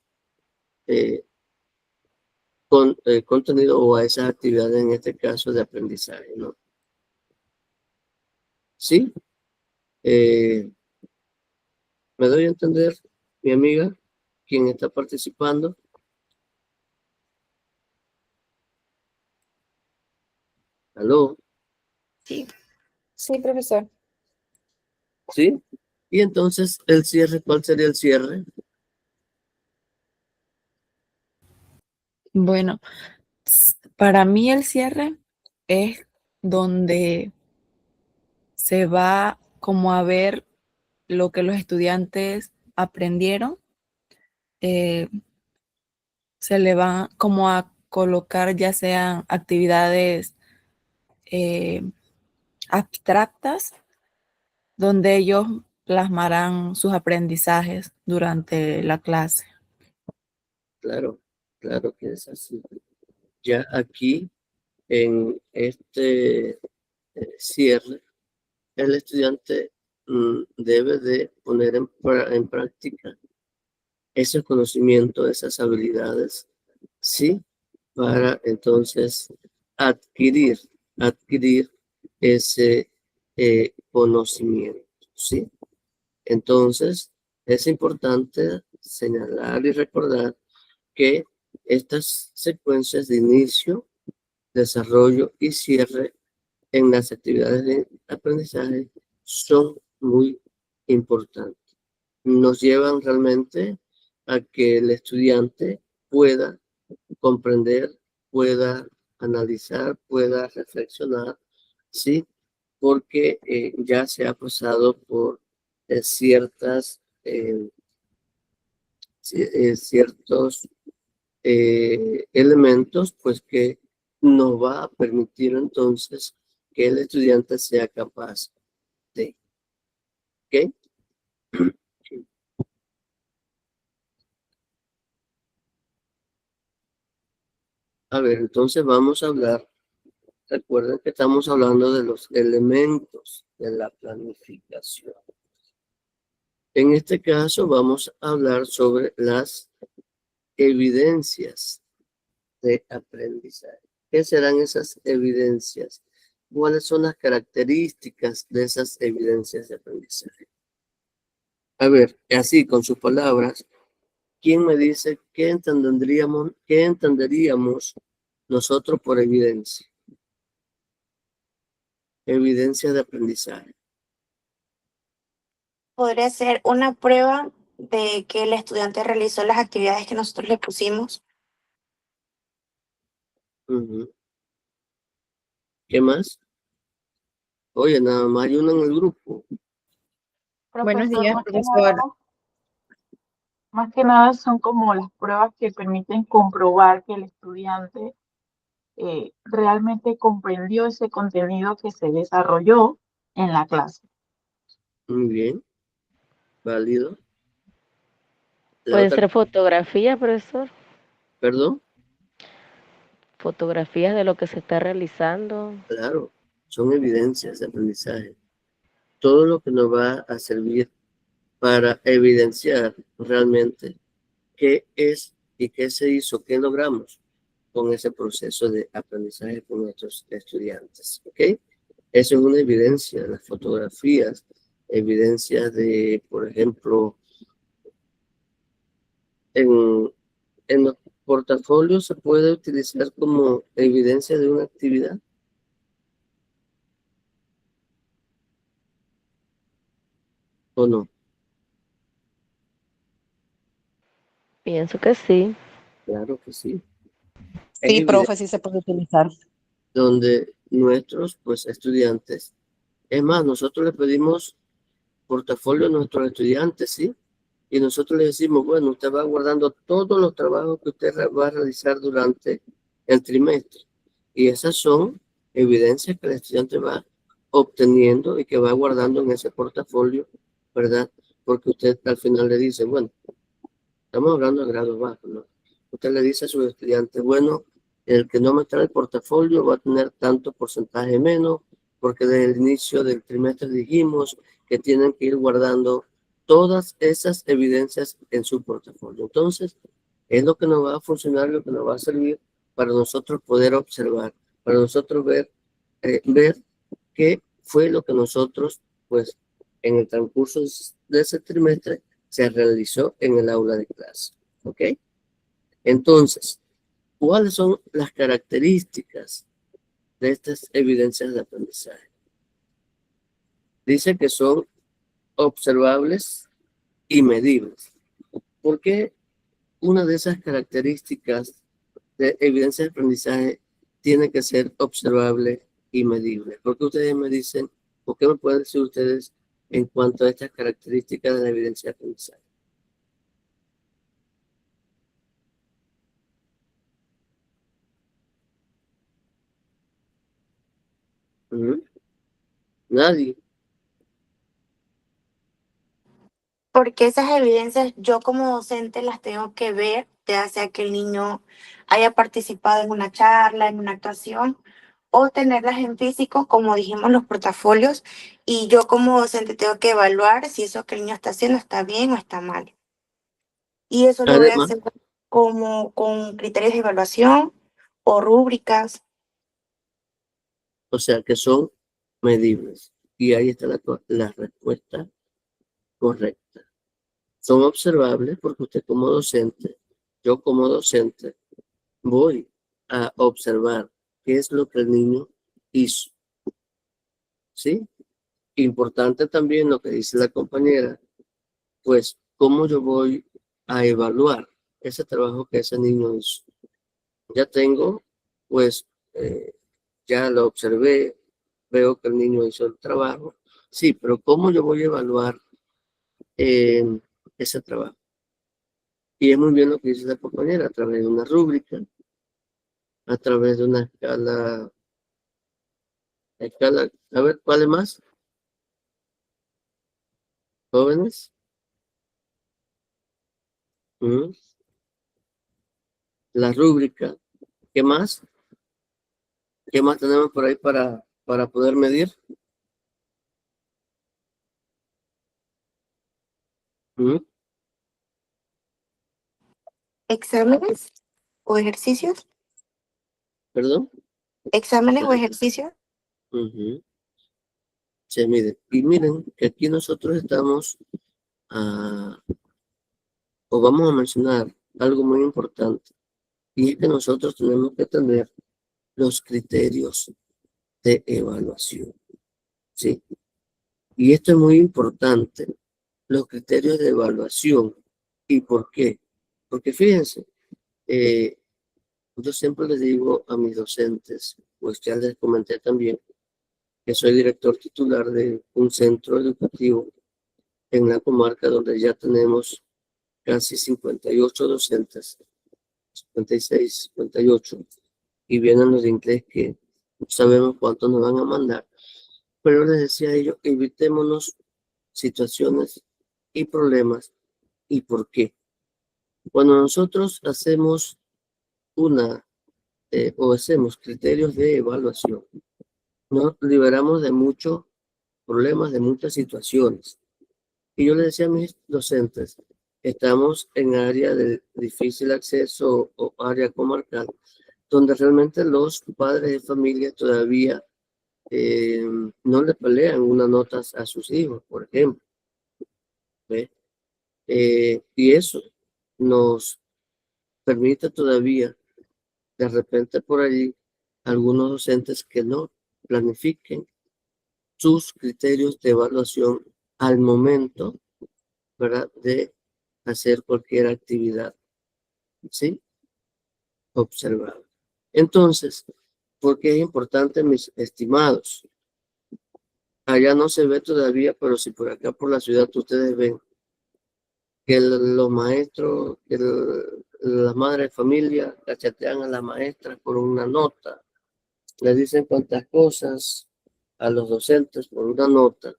contenidos o a esas actividades, en este caso de aprendizaje, ¿no? Sí, me doy a entender, mi amiga, quien está participando. Aló, Sí, sí, profesor. ¿sí? Y entonces el cierre, ¿cuál sería el cierre? Bueno, para mí el cierre es donde se va como a ver lo que los estudiantes aprendieron, eh, se le va como a colocar ya sean actividades eh, abstractas, donde ellos plasmarán sus aprendizajes durante la clase. Claro, claro que es así. Ya aquí, en este cierre, el estudiante debe de poner en práctica ese conocimiento, esas habilidades, ¿sí? Para entonces adquirir ese conocimiento, ¿sí? Entonces, es importante señalar y recordar que estas secuencias de inicio, desarrollo y cierre en las actividades de aprendizaje son muy importantes. Nos llevan realmente a que el estudiante pueda comprender, pueda analizar, pueda reflexionar, ¿sí? Porque ya se ha pasado por ciertas, ciertos elementos, pues que nos va a permitir entonces que el estudiante sea capaz de, ¿ok? A ver, entonces vamos a hablar. Recuerden que estamos hablando de los elementos de la planificación. En este caso vamos a hablar sobre las evidencias de aprendizaje. ¿Qué serán esas evidencias? ¿Cuáles son las características de esas evidencias de aprendizaje? A ver, así con sus palabras, ¿quién me dice qué entenderíamos nosotros por evidencia? Evidencia de aprendizaje. Podría ser una prueba de que el estudiante realizó las actividades que nosotros le pusimos. Ujú. ¿Qué más? Oye, nada más hay uno en el grupo. Buenos Profesor, días, profesor. más que nada son como las pruebas que permiten comprobar que el estudiante realmente comprendió ese contenido que se desarrolló en la clase. Muy bien. Válido. La Puede otra, ser fotografía, profesor, perdón, fotografías de lo que se está realizando. claro, son evidencias de aprendizaje. Todo lo que nos va a servir para evidenciar realmente qué es y qué se hizo, qué logramos con ese proceso de aprendizaje con nuestros estudiantes. ¿Ok? Eso es una evidencia, las fotografías, evidencias de, por ejemplo, en los portafolios se puede utilizar como evidencia de una actividad. ¿O no? Pienso que sí. Claro que sí. Es Sí, evidente profe, sí se puede utilizar. donde nuestros pues estudiantes, es más, nosotros le pedimos portafolio a nuestros estudiantes, ¿sí? Y nosotros les decimos, bueno, usted va guardando todos los trabajos que usted va a realizar durante el trimestre. Y esas son evidencias que el estudiante va obteniendo y que va guardando en ese portafolio, ¿verdad? Porque usted al final le dice, bueno, estamos hablando de grado bajo, ¿no? Usted le dice a sus estudiantes, bueno, el que no me trae el portafolio va a tener tanto porcentaje menos, porque desde el inicio del trimestre dijimos que tienen que ir guardando todas esas evidencias en su portafolio. Entonces, es lo que nos va a funcionar, lo que nos va a servir para nosotros poder observar, para nosotros ver qué fue lo que nosotros, pues, en el transcurso de ese trimestre se realizó en el aula de clase. ¿Ok? Entonces, ¿cuáles son las características de estas evidencias de aprendizaje? Dice que son observables y medibles. ¿Por qué una de esas características de evidencia de aprendizaje tiene que ser observable y medible? ¿Por qué ustedes me dicen, o qué me pueden decir ustedes en cuanto a estas características de la evidencia de aprendizaje? ¿Mm? Nadie. Porque esas evidencias yo como docente las tengo que ver, ya sea que el niño haya participado en una charla, en una actuación, o tenerlas en físico, como dijimos, los portafolios, y yo como docente tengo que evaluar si eso que el niño está haciendo está bien o está mal. Y eso lo voy a Además, hacer como con criterios de evaluación o rúbricas. o sea, que son medibles. Y ahí está la respuesta correcta. Son observables porque usted como docente, yo como docente, voy a observar qué es lo que el niño hizo. ¿Sí? Importante también lo que dice la compañera, pues cómo yo voy a evaluar ese trabajo que ese niño hizo. Ya tengo, pues, ya lo observé, veo que el niño hizo el trabajo. Sí, pero ¿cómo yo voy a evaluar ese trabajo? Y es muy bien lo que dice la compañera, a través de una rúbrica, a través de una escala, a ver, ¿cuál es más? Jóvenes. Mm. La rúbrica. ¿Qué más? ¿Qué más tenemos por ahí para poder medir? Mm. ¿Exámenes o ejercicios? ¿Perdón? ¿Exámenes o ejercicios? Ujú. Se mide. Y miren que aquí nosotros estamos, o vamos a mencionar algo muy importante, y es que nosotros tenemos que tener los criterios de evaluación, ¿sí? Y esto es muy importante, los criterios de evaluación. ¿Y por qué? Porque fíjense, yo siempre les digo a mis docentes, pues ya les comenté también, que soy director titular de un centro educativo en la comarca donde ya tenemos casi 58 docentes, 56, 58, y vienen los de inglés que no sabemos cuántos nos van a mandar. Pero les decía a ellos, evitémonos situaciones y problemas. ¿Y por qué? Cuando nosotros hacemos o hacemos criterios de evaluación, nos liberamos de muchos problemas, de muchas situaciones. Y yo le decía a mis docentes, estamos en área de difícil acceso o área comarcal, donde realmente los padres de familia todavía no le pelean una nota a sus hijos, por ejemplo. ¿Ve? Y eso nos permite todavía, de repente por allí, algunos docentes que no planifiquen sus criterios de evaluación al momento, ¿verdad?, de hacer cualquier actividad, ¿sí? Observada. Entonces, ¿por qué es importante, mis estimados? Allá no se ve todavía, pero si por acá por la ciudad ustedes ven que los maestros, que las madres de familia cachetean a la maestra por una nota, le dicen cuantas cosas a los docentes por una nota.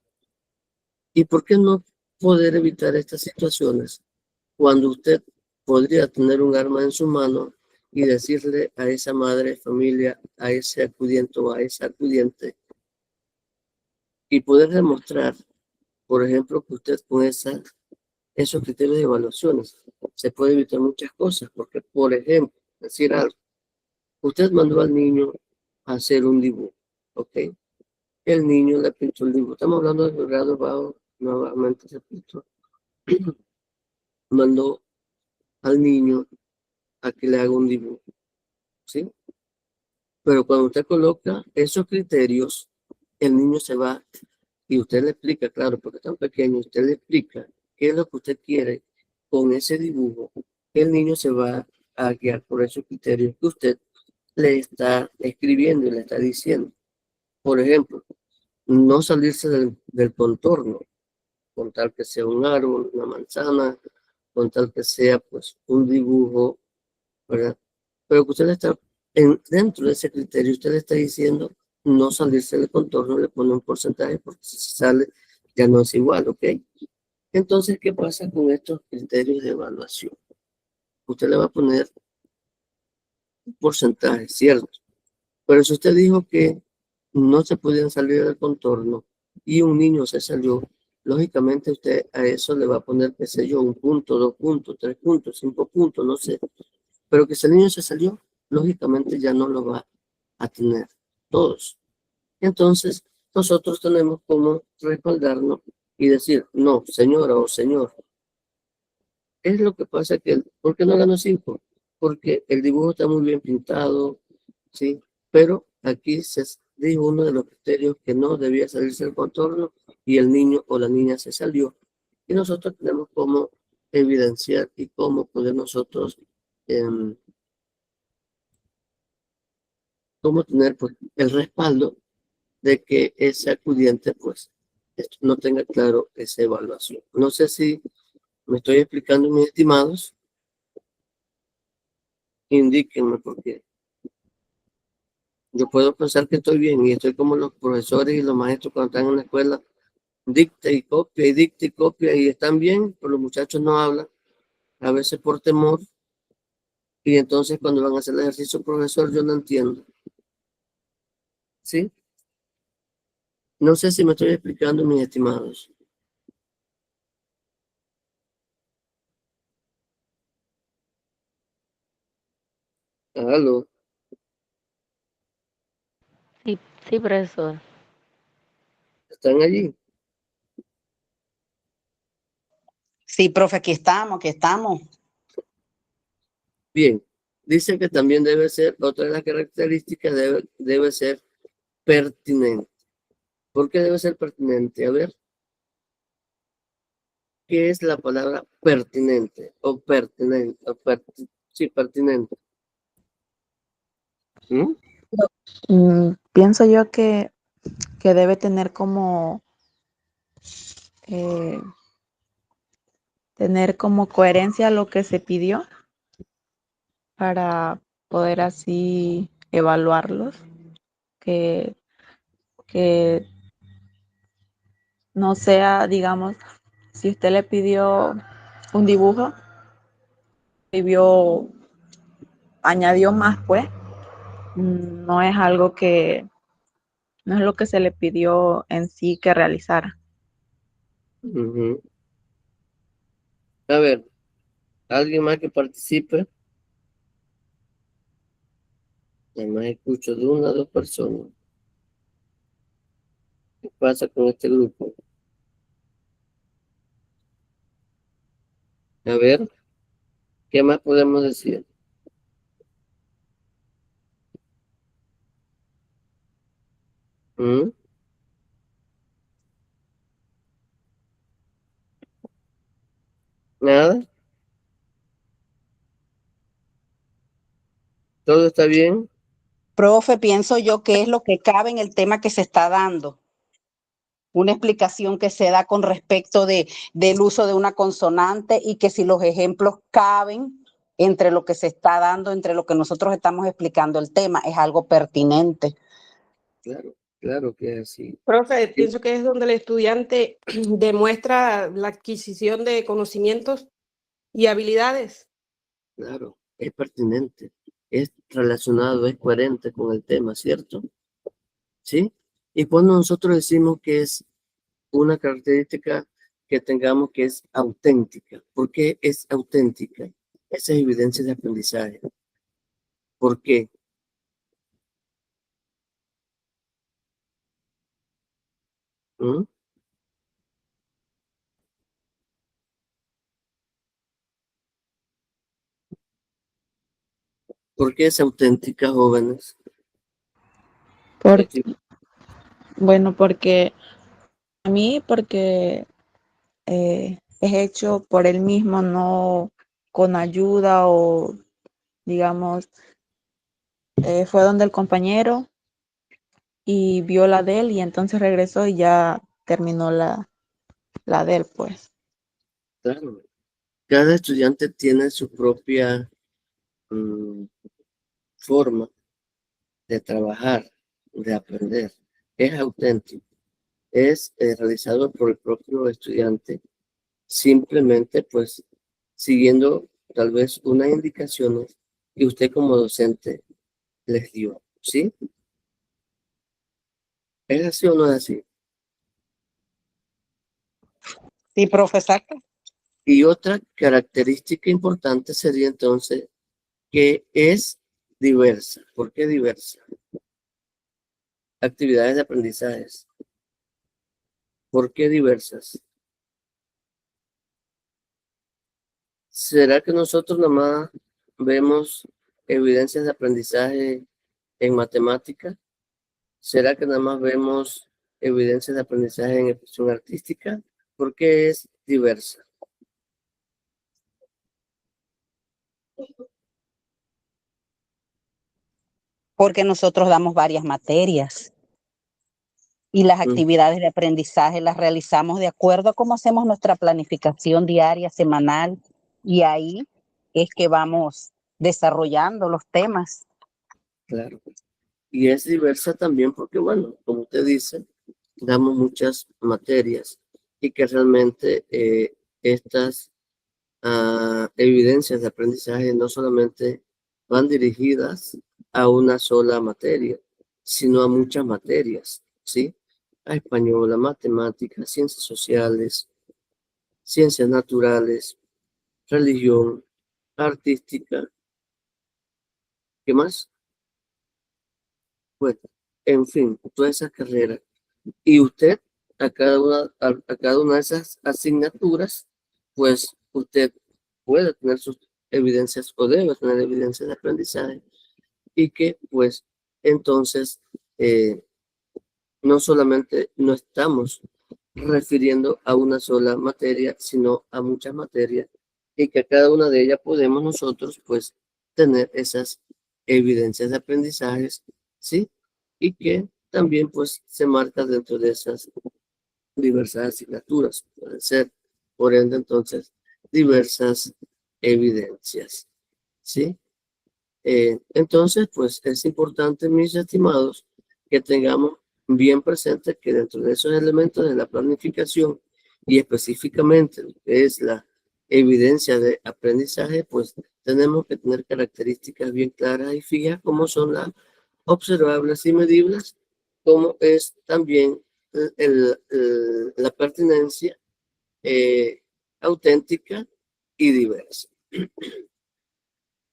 ¿Y por qué no poder evitar estas situaciones cuando usted podría tener un arma en su mano y decirle a esa madre de familia, a ese acudiente o a esa acudiente, y poder demostrar, por ejemplo, que usted con esos criterios de evaluaciones se puede evitar muchas cosas? Porque, por ejemplo, decir algo, usted mandó al niño a hacer un dibujo, ¿ok? El niño le pintó el dibujo. Estamos hablando de grado bajo, nuevamente repito. Mandó al niño a que le haga un dibujo, ¿sí? Pero cuando usted coloca esos criterios, el niño se va y usted le explica, claro, porque es tan pequeño, usted le explica qué es lo que usted quiere con ese dibujo. El niño se va a guiar por esos criterios que usted le está escribiendo y le está diciendo. Por ejemplo, no salirse del contorno, con tal que sea un árbol, una manzana, con tal que sea pues un dibujo, ¿verdad? Pero que usted le está, dentro de ese criterio, usted le está diciendo no salirse del contorno, le pone un porcentaje, porque si se sale ya no es igual, ¿ok? Entonces, ¿qué pasa con estos criterios de evaluación? Usted le va a poner un porcentaje, ¿cierto? Pero si usted dijo que no se podían salir del contorno y un niño se salió, lógicamente usted a eso le va a poner, qué sé yo, 1 punto, 2 puntos, 3 puntos, 5 puntos, no sé. Pero que si el niño se salió, lógicamente ya no lo va a tener todos. Entonces, nosotros tenemos como respaldarnos y decir, no, señora o señor, es lo que pasa que, ¿por qué no ganó 5? Porque el dibujo está muy bien pintado, ¿sí? Pero aquí se dijo uno de los criterios que no debía salirse del contorno y el niño o la niña se salió. Y nosotros tenemos cómo evidenciar y cómo poder nosotros cómo tener pues, el respaldo de que ese acudiente pues no tenga claro esa evaluación. No sé si me estoy explicando, mis estimados. Indíquenme porque yo puedo pensar que estoy bien y estoy como los profesores y los maestros cuando están en la escuela, dicta y copia y están bien, pero los muchachos no hablan, a veces por temor, y entonces cuando van a hacer el ejercicio, profesor, yo no entiendo. ¿Sí? No sé si me estoy explicando, mis estimados. Aló, Sí, sí, profesor. ¿están allí? Sí, profe, aquí estamos. Bien. Dice que también debe ser, otra de las características debe ser pertinente. ¿Por qué debe ser pertinente? A ver, ¿qué es la palabra pertinente o pertinente? Sí, pertinente. ¿Mm? Pienso yo que debe tener como eh, coherencia lo que se pidió para poder así evaluarlos, que, que no sea, digamos, si usted le pidió un dibujo y añadió más, pues, no es algo no es lo que se le pidió en sí que realizara. Ujú. A ver, ¿alguien más que participe? Además escucho de una o dos personas. ¿Qué pasa con este grupo? A ver, ¿qué más podemos decir? ¿Mm? ¿Nada? ¿Todo está bien? Profe, pienso yo que es lo que cabe en el tema que se está dando. Una explicación que se da con respecto del uso de una consonante y que si los ejemplos caben entre lo que se está dando, entre lo que nosotros estamos explicando el tema, es algo pertinente. Claro, claro que es así. Profe, Sí, pienso que es donde el estudiante demuestra la adquisición de conocimientos y habilidades. claro, es pertinente, es relacionado, es coherente con el tema, ¿cierto? ¿Sí? Y cuando nosotros decimos que es una característica que tengamos que es auténtica, ¿por qué es auténtica? Esa es evidencia de aprendizaje. ¿Por qué? ¿Mm? ¿Por qué es auténtica, jóvenes? Porque, bueno, porque a mí, porque es hecho por él mismo, no con ayuda o, digamos, fue donde el compañero y vio la de él y entonces regresó y ya terminó la de él, pues. Claro, cada estudiante tiene su propia mm, forma de trabajar, de aprender. Es auténtico, es realizado por el propio estudiante, simplemente pues siguiendo tal vez unas indicaciones que usted como docente les dio, ¿sí? ¿Es así o no es así? Sí, profe, exacto. Y otra característica importante sería entonces que es diversa. ¿Por qué diversa? Actividades de aprendizajes. ¿Por qué diversas? ¿Será que nosotros nomás vemos evidencias de aprendizaje en matemática? ¿Será que nada más vemos evidencias de aprendizaje en expresión artística? ¿Por qué es diversa? porque nosotros damos varias materias y las Mm. actividades de aprendizaje las realizamos de acuerdo a cómo hacemos nuestra planificación diaria, semanal, y ahí es que vamos desarrollando los temas. Claro. Y es diversa también porque, bueno, como usted dice, damos muchas materias y que realmente estas evidencias de aprendizaje no solamente van dirigidas a una sola materia, sino a muchas materias, ¿sí? A español, a matemáticas, ciencias sociales, ciencias naturales, religión, artística, ¿qué más? Pues, en fin, todas esas carreras. Y usted, a cada una de esas asignaturas, pues usted puede tener sus evidencias o debe tener evidencias de aprendizaje y que pues entonces no solamente no estamos refiriendo a una sola materia, sino a muchas materias y que a cada una de ellas podemos nosotros pues tener esas evidencias de aprendizajes, ¿sí? Y que también pues se marca dentro de esas diversas asignaturas, pueden ser, por ende entonces, diversas evidencias, ¿sí? Entonces, pues es importante, mis estimados, que tengamos bien presente que dentro de esos elementos de la planificación y específicamente lo que es la evidencia de aprendizaje, pues tenemos que tener características bien claras y fijas como son las observables y medibles, como es también la pertinencia auténtica y diversa.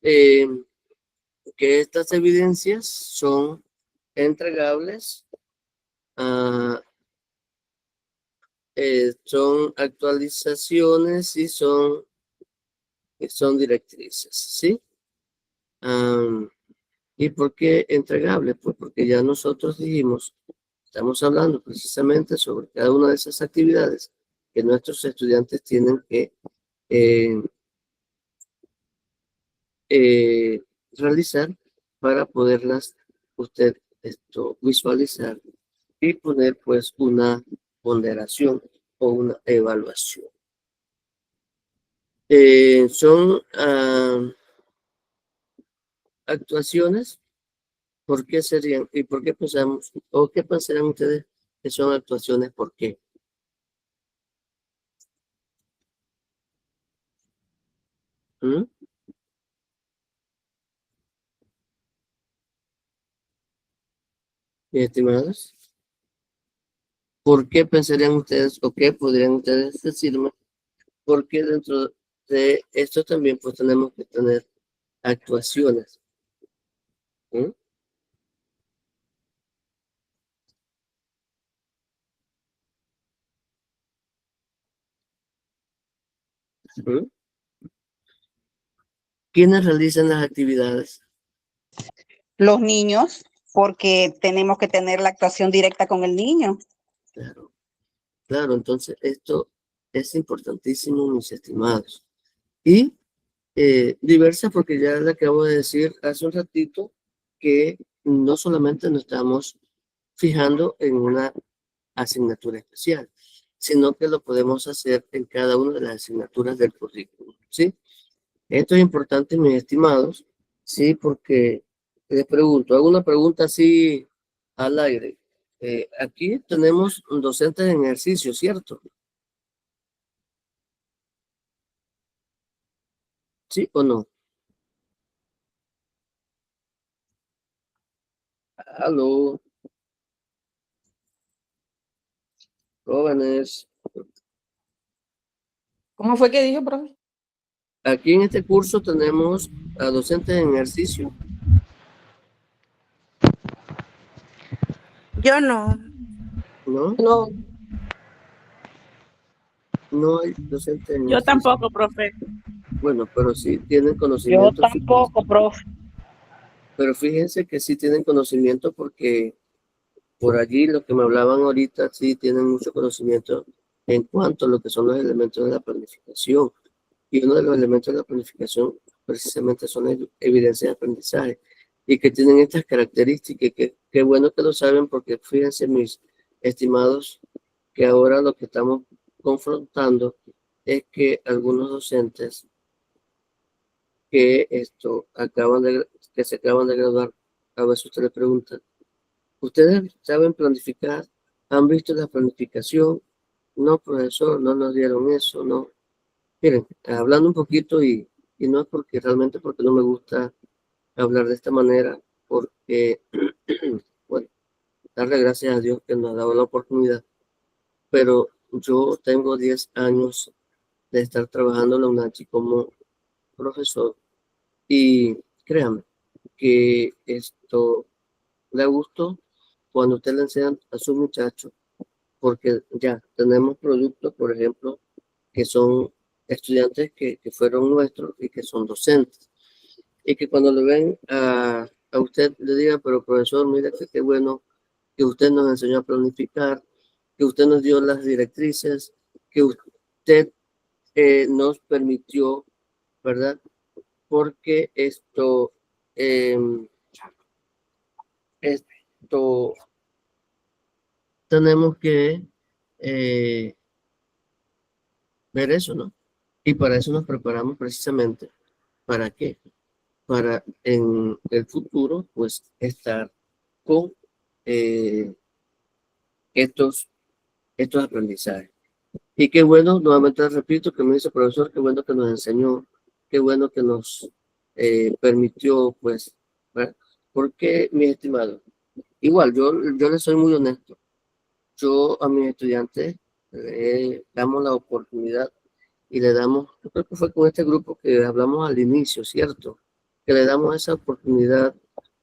Eh, que estas evidencias son entregables, son actualizaciones y son directrices, ¿sí? ¿Y por qué entregable? Pues porque ya nosotros dijimos, estamos hablando precisamente sobre cada una de esas actividades que nuestros estudiantes tienen que realizar para poderlas usted visualizar y poner pues una ponderación o una evaluación. Son actuaciones. ¿Por qué serían y por qué pensamos o qué pensarán ustedes que son actuaciones? ¿Por qué? ¿Mm? Mis estimados, ¿por qué pensarían ustedes o qué podrían ustedes decirme? Porque dentro de esto también pues tenemos que tener actuaciones. ¿Mm? ¿Mm? ¿Quiénes realizan las actividades? Los niños, porque tenemos que tener la actuación directa con el niño. Claro, claro, entonces esto es importantísimo, mis estimados. Y diversas, porque ya le acabo de decir hace un ratito que no solamente nos estamos fijando en una asignatura especial, sino que lo podemos hacer en cada una de las asignaturas del currículum, ¿sí? Esto es importante, mis estimados, sí, porque les pregunto, hago una pregunta así al aire. Aquí tenemos docentes en ejercicio, ¿cierto? ¿Sí o no? Aló, jóvenes. ¿Cómo fue que dijo, profe? Aquí en este curso tenemos a docentes en ejercicio. Yo no. ¿No? No, No hay docentes en Yo ejercicio. tampoco, profe. Bueno, pero sí tienen Yo conocimiento. tampoco, profe. Pero fíjense que sí tienen conocimiento porque por allí lo que me hablaban ahorita sí tienen mucho conocimiento en cuanto a lo que son los elementos de la planificación. Y uno de los elementos de la planificación precisamente son evidencias de aprendizaje. y que tienen estas características, que qué bueno que lo saben, porque fíjense, mis estimados, que ahora lo que estamos confrontando es que algunos docentes que que se acaban de graduar, a veces usted le pregunta, ¿ustedes saben planificar? ¿Han visto la planificación? No, profesor, no nos dieron eso, no. Miren, hablando un poquito y no es porque realmente porque no me gusta hablar de esta manera, porque, bueno, darle gracias a Dios que nos ha dado la oportunidad, pero yo tengo 10 años de estar trabajando en la UNACHI como profesor y créanme que esto da gusto cuando usted le enseña a sus muchachos, porque ya tenemos productos, por ejemplo, que son estudiantes que fueron nuestros y que son docentes. Y que cuando le ven a usted le digan, pero profesor, mira que qué bueno que usted nos enseñó a planificar, que usted nos dio las directrices, que usted nos permitió, ¿verdad? Porque esto tenemos que ver eso, ¿no? Y para eso nos preparamos precisamente. ¿Para qué? Para en el futuro, pues, estar con eh, estos aprendizajes. Y qué bueno, nuevamente repito, que me dice profesor, qué bueno que nos enseñó, qué bueno que nos permitió, pues, ¿verdad? Porque, mi estimado, igual, yo les soy muy honesto. Yo a mis estudiantes damos la oportunidad y le damos, yo creo que fue con este grupo que hablamos al inicio, ¿cierto? Que le damos esa oportunidad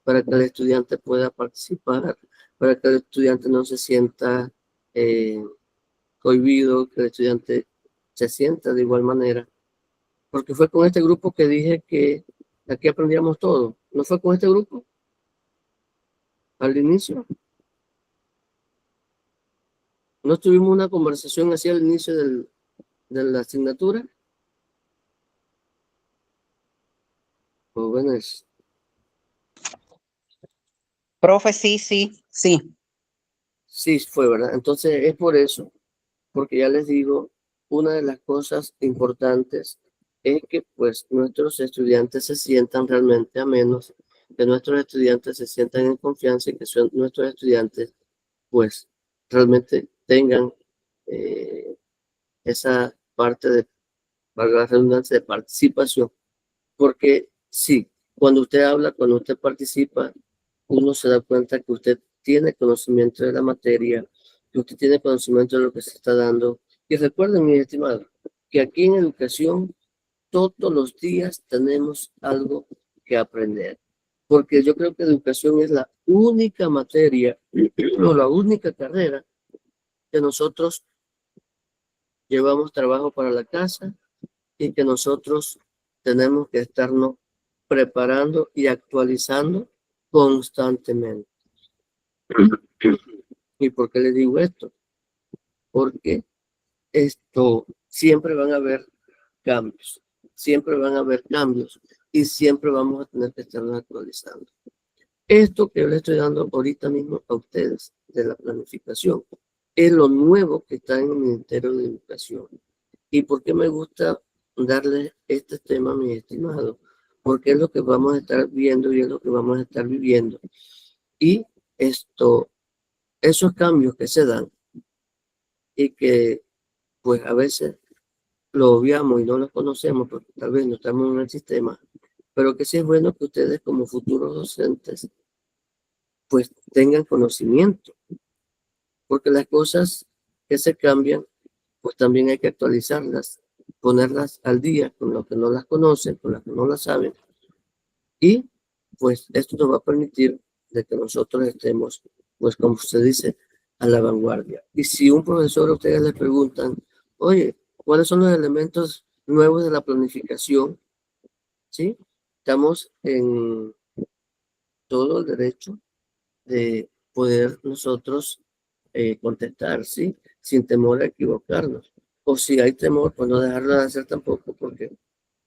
para que el estudiante pueda participar, para que el estudiante no se sienta cohibido, que el estudiante se sienta de igual manera. Porque fue con este grupo que dije que aquí aprendíamos todo. ¿No fue con este grupo? Al inicio. ¿No tuvimos una conversación así al inicio de la asignatura? Jóvenes. Profe, sí, sí, sí. Sí, fue, ¿verdad? Entonces es por eso, porque ya les digo, una de las cosas importantes es que pues nuestros estudiantes se sientan realmente amenos, que nuestros estudiantes se sientan en confianza y que nuestros estudiantes pues realmente tengan esa parte de, valga la redundancia, de participación. Porque sí, cuando usted habla, cuando usted participa, uno se da cuenta que usted tiene conocimiento de la materia, que usted tiene conocimiento de lo que se está dando. Y recuerden, mis estimados, que aquí en educación todos los días tenemos algo que aprender. Porque yo creo que educación es la única materia o la única carrera que nosotros llevamos trabajo para la casa y que nosotros tenemos que estarnos preparando y actualizando constantemente. ¿Y por qué les digo esto? Porque siempre van a haber cambios, siempre van a haber cambios y siempre vamos a tener que estarnos actualizando. Esto que yo les estoy dando ahorita mismo a ustedes de la planificación es lo nuevo que está en el Ministerio de Educación. ¿Y por qué me gusta darles este tema, mis estimados? Porque es lo que vamos a estar viendo y es lo que vamos a estar viviendo. Y esos cambios que se dan y que pues a veces lo obviamos y no los conocemos porque tal vez no estamos en el sistema, pero que sí es bueno que ustedes como futuros docentes pues tengan conocimiento, porque las cosas que se cambian pues también hay que actualizarlas, ponerlas al día con los que no las conocen, con los que no las saben, y pues esto nos va a permitir de que nosotros estemos, pues como se dice, a la vanguardia. Y si un profesor a ustedes les preguntan, oye, ¿cuáles son los elementos nuevos de la planificación? ¿Sí? Estamos en todo el derecho de poder nosotros contestar, ¿sí? Sin temor a equivocarnos. O si hay temor, pues no dejarlo de hacer tampoco, porque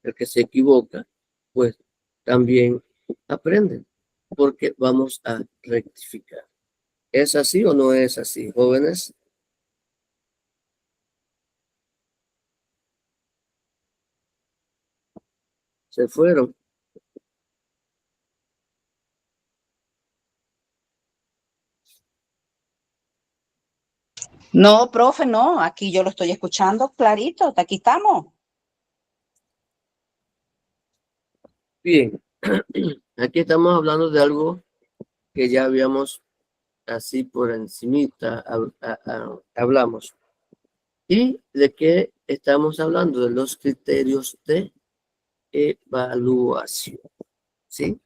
el que se equivoca, pues también aprende. porque vamos a rectificar. ¿Es así o no es así, jóvenes? Se fueron. No, profe, no, aquí yo lo estoy escuchando clarito, aquí estamos. Bien, aquí estamos hablando de algo que ya habíamos así por encimita hablamos. ¿Y de qué estamos hablando? De los criterios de evaluación, ¿sí?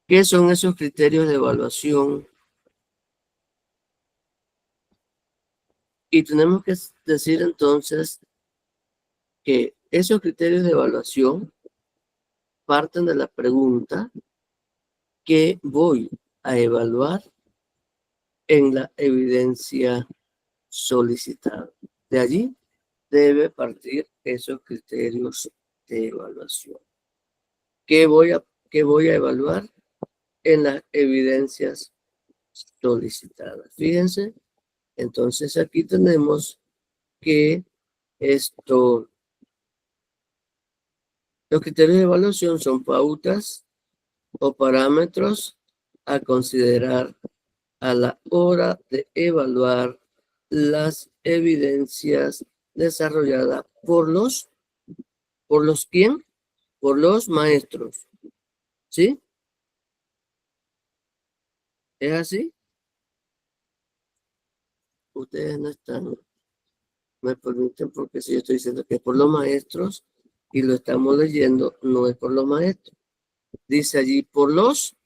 ¿Qué son esos criterios de evaluación? Y tenemos que decir entonces que esos criterios de evaluación parten de la pregunta: ¿qué voy a evaluar en la evidencia solicitada? De allí debe partir esos criterios de evaluación. ¿Qué voy a evaluar en las evidencias solicitadas? Fíjense, entonces aquí tenemos que los criterios de evaluación son pautas o parámetros a considerar a la hora de evaluar las evidencias desarrolladas por los ¿quién? Por los maestros. ¿Sí? ¿Es así? Ustedes no están, me permiten, porque si yo estoy diciendo que es por los maestros y lo estamos leyendo, no es por los maestros. Dice allí por los,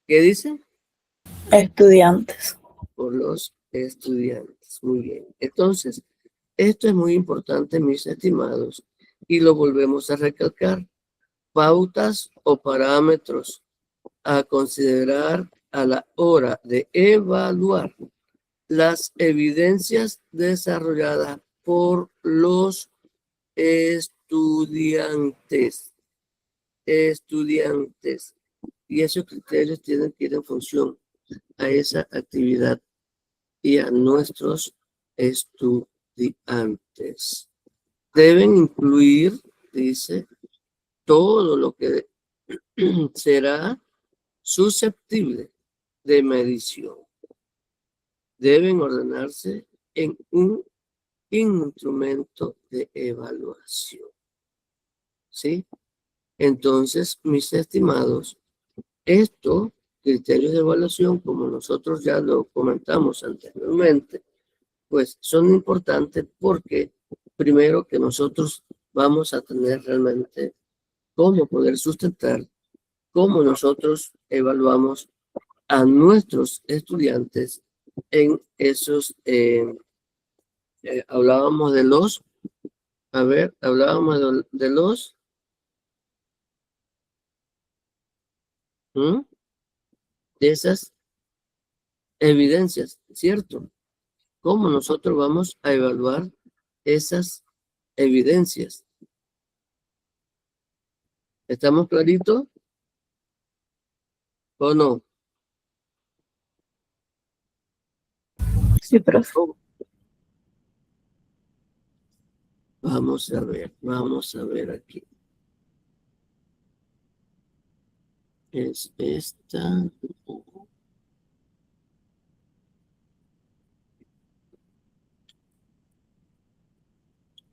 ¿qué dice? Estudiantes. Por los estudiantes. Muy bien. Entonces, esto es muy importante, mis estimados, y lo volvemos a recalcar. Pautas o parámetros a considerar a la hora de evaluar las evidencias desarrolladas por los estudiantes. Y esos criterios tienen que ir en función a esa actividad y a nuestros estudiantes. Deben incluir, dice, todo lo que será susceptible de medición. Deben ordenarse en un instrumento de evaluación. ¿Sí? Entonces, mis estimados, estos criterios de evaluación, como nosotros ya lo comentamos anteriormente, pues son importantes porque primero que nosotros vamos a tener realmente cómo poder sustentar cómo nosotros evaluamos a nuestros estudiantes en esos, hablábamos de los, hablábamos de los, de esas evidencias, ¿cierto? ¿Cómo nosotros vamos a evaluar esas evidencias? ¿Estamos claritos o no? Sí, profe. Vamos a ver aquí. Es esta.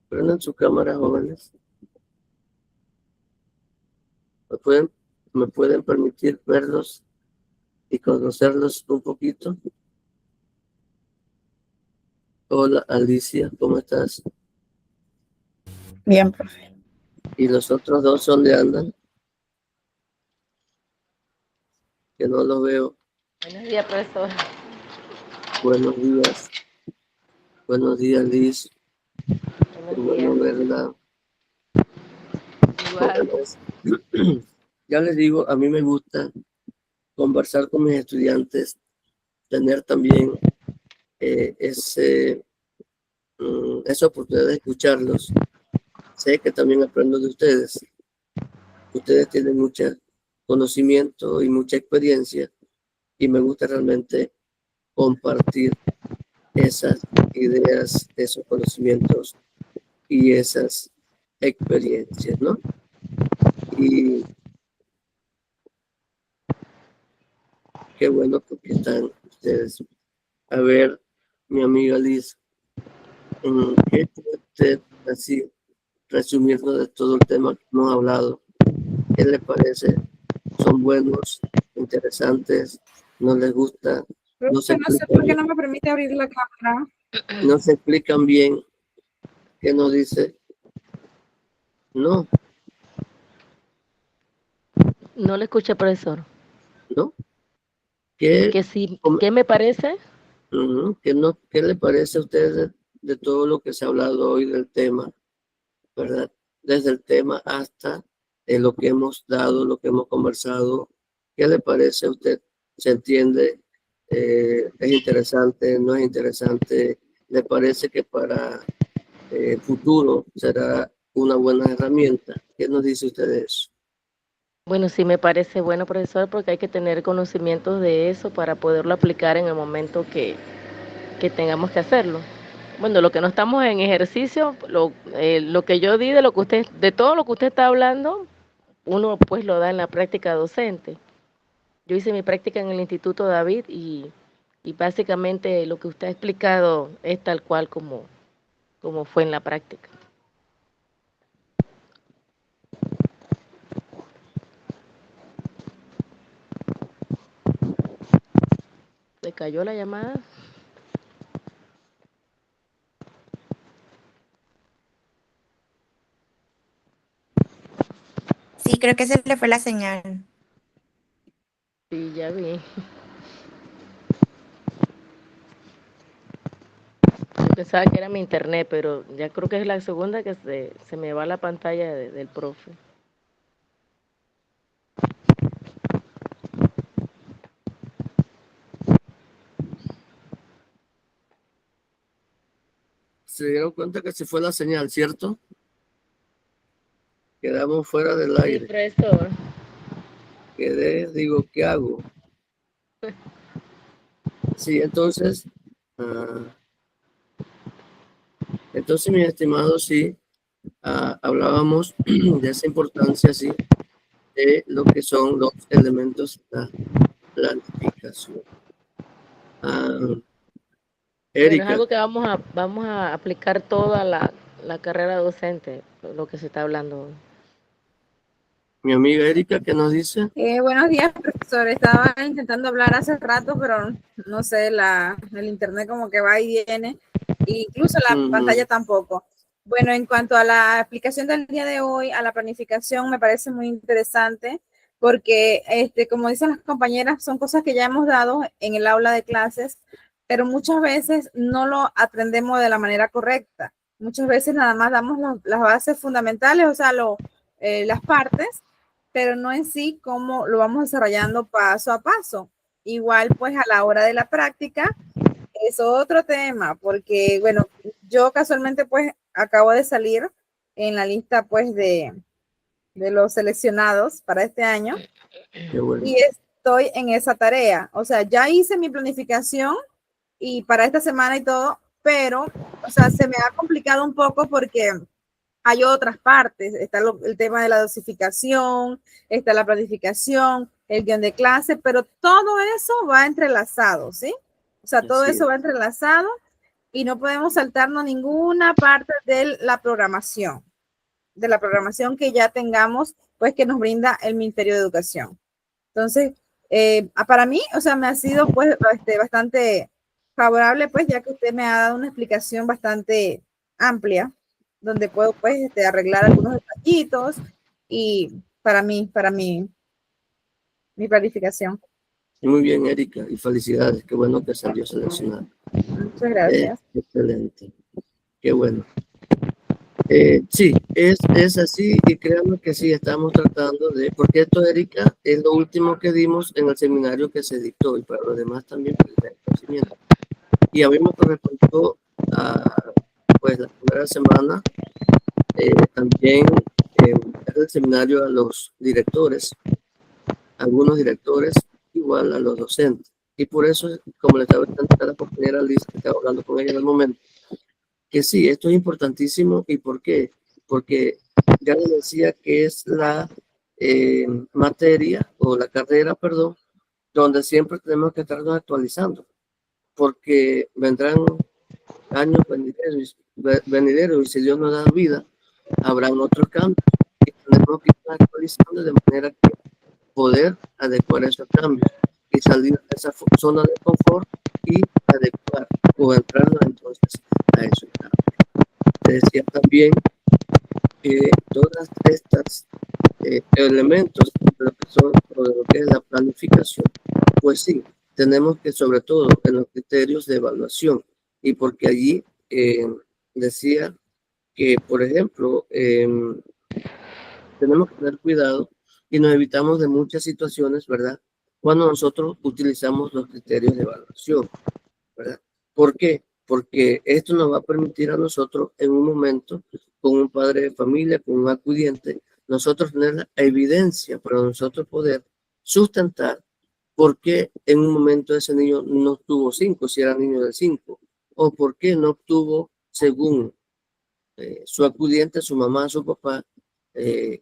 Prendan su cámara, jóvenes. ¿Me pueden permitir verlos y conocerlos un poquito? Hola, Alicia, ¿cómo estás? Bien, profe. ¿Y los otros dos dónde andan? Que no los veo. Buenos días, profesor. Buenos días. Buenos días, Liz. Qué Buenos bueno días. verla. Igual. Jóvenes, ya les digo, a mí me gusta conversar con mis estudiantes, tener también esa oportunidad de escucharlos. Sé que también aprendo de ustedes. ustedes tienen mucho conocimiento y mucha experiencia y me gusta realmente compartir esas ideas, esos conocimientos y esas experiencias, ¿no? Y qué bueno porque están ustedes. A ver, mi amiga Liz, ¿qué puede usted así resumirnos de todo el tema que hemos hablado? ¿Qué le parece? ¿Son buenos, interesantes? ¿No les gusta? ¿No se No sé explican por qué bien? no me permite abrir la cámara. ¿No se explican bien? ¿Qué nos dice? No, No le escuché, profesor. ¿no? ¿Qué, Que sí, ¿qué me parece? ¿Qué le parece a ustedes de todo lo que se ha hablado hoy del tema, verdad? Desde el tema hasta lo que hemos dado, lo que hemos conversado. ¿Qué le parece a usted? ¿Se entiende? ¿Es interesante? ¿No es interesante? ¿Le parece que para el futuro será una buena herramienta? ¿Qué nos dice usted de eso? Bueno, sí me parece bueno, profesor, porque hay que tener conocimientos de eso para poderlo aplicar en el momento que tengamos que hacerlo. Bueno, lo que no estamos en ejercicio, lo que yo di de lo que usted, de todo lo que usted está hablando, uno pues lo da en la práctica docente. Yo hice mi práctica en el Instituto David y básicamente lo que usted ha explicado es tal cual como fue en la práctica. ¿Le cayó la llamada? Sí, creo que se le fue la señal. Sí, ya vi. Yo pensaba que era mi internet, pero ya creo que es la segunda que se me va la pantalla del profe. Se dieron cuenta que se fue la señal, ¿cierto? Quedamos fuera del Sí, aire. profesor. Quedé, digo, ¿qué hago? Sí, entonces, mis estimados, sí, hablábamos de esa importancia, sí, de lo que son los elementos de la planificación. Bueno, es Erika, algo que vamos a aplicar toda la carrera docente, lo que se está hablando hoy. mi amiga Erika, ¿qué nos dice? Buenos días, profesor. Estaba intentando hablar hace rato, pero no sé, el internet como que va y viene, e incluso la pantalla tampoco. Bueno, en cuanto a la explicación del día de hoy, a la planificación, me parece muy interesante porque, como dicen las compañeras, son cosas que ya hemos dado en el aula de clases, pero muchas veces no lo aprendemos de la manera correcta. Muchas veces nada más damos las bases fundamentales, o sea, las partes, pero no en sí cómo lo vamos desarrollando paso a paso. Igual, pues a la hora de la práctica es otro tema, porque bueno, yo casualmente pues acabo de salir en la lista pues de los seleccionados para este año. Qué bueno. Y estoy en esa tarea. O sea, ya hice mi planificación y para esta semana y todo, pero, o sea, se me ha complicado un poco porque hay otras partes, está el tema de la dosificación, está la planificación, el guión de clase, pero todo eso va entrelazado, ¿sí? O sea, todo eso va entrelazado y no podemos saltarnos ninguna parte de la programación que ya tengamos, pues que nos brinda el Ministerio de Educación. Entonces, para mí, o sea, me ha sido pues bastante favorable, pues ya que usted me ha dado una explicación bastante amplia donde puedo pues arreglar algunos detallitos y para mi planificación. Muy bien, Erika, y felicidades. Qué bueno que salió seleccionada. Muchas gracias. Excelente. Qué bueno. Sí, es así y créanme que sí, estamos tratando de, porque esto, Erika, es lo último que dimos en el seminario que se dictó y para los demás también para el conocimiento. Y a mí me correspondió, pues la primera semana, también el el seminario a los directores, algunos directores, igual a los docentes. Y por eso, como le estaba diciendo a la compañera Liz, que estaba hablando con ella en el momento, que sí, esto es importantísimo. ¿Y por qué? Porque ya le decía que es la materia o la carrera, perdón, donde siempre tenemos que estarnos actualizando, porque vendrán años venideros y si Dios nos da vida, habrán otros cambios y tenemos que estar actualizando de manera que poder adecuar esos cambios y salir de esa zona de confort y adecuar o entrar entonces a esos cambios. Te decía también que todas estas elementos de lo que son o de lo que es la planificación, pues sí, tenemos que sobre todo en los criterios de evaluación y porque allí decía que, por ejemplo, tenemos que tener cuidado y nos evitamos de muchas situaciones, ¿verdad? Cuando nosotros utilizamos los criterios de evaluación, ¿verdad? ¿Por qué? Porque esto nos va a permitir a nosotros en un momento, con un padre de familia, con un acudiente, nosotros tener la evidencia para nosotros poder sustentar por qué en un momento ese niño no obtuvo 5, si era niño de 5, o por qué no obtuvo, según su acudiente, su mamá, su papá,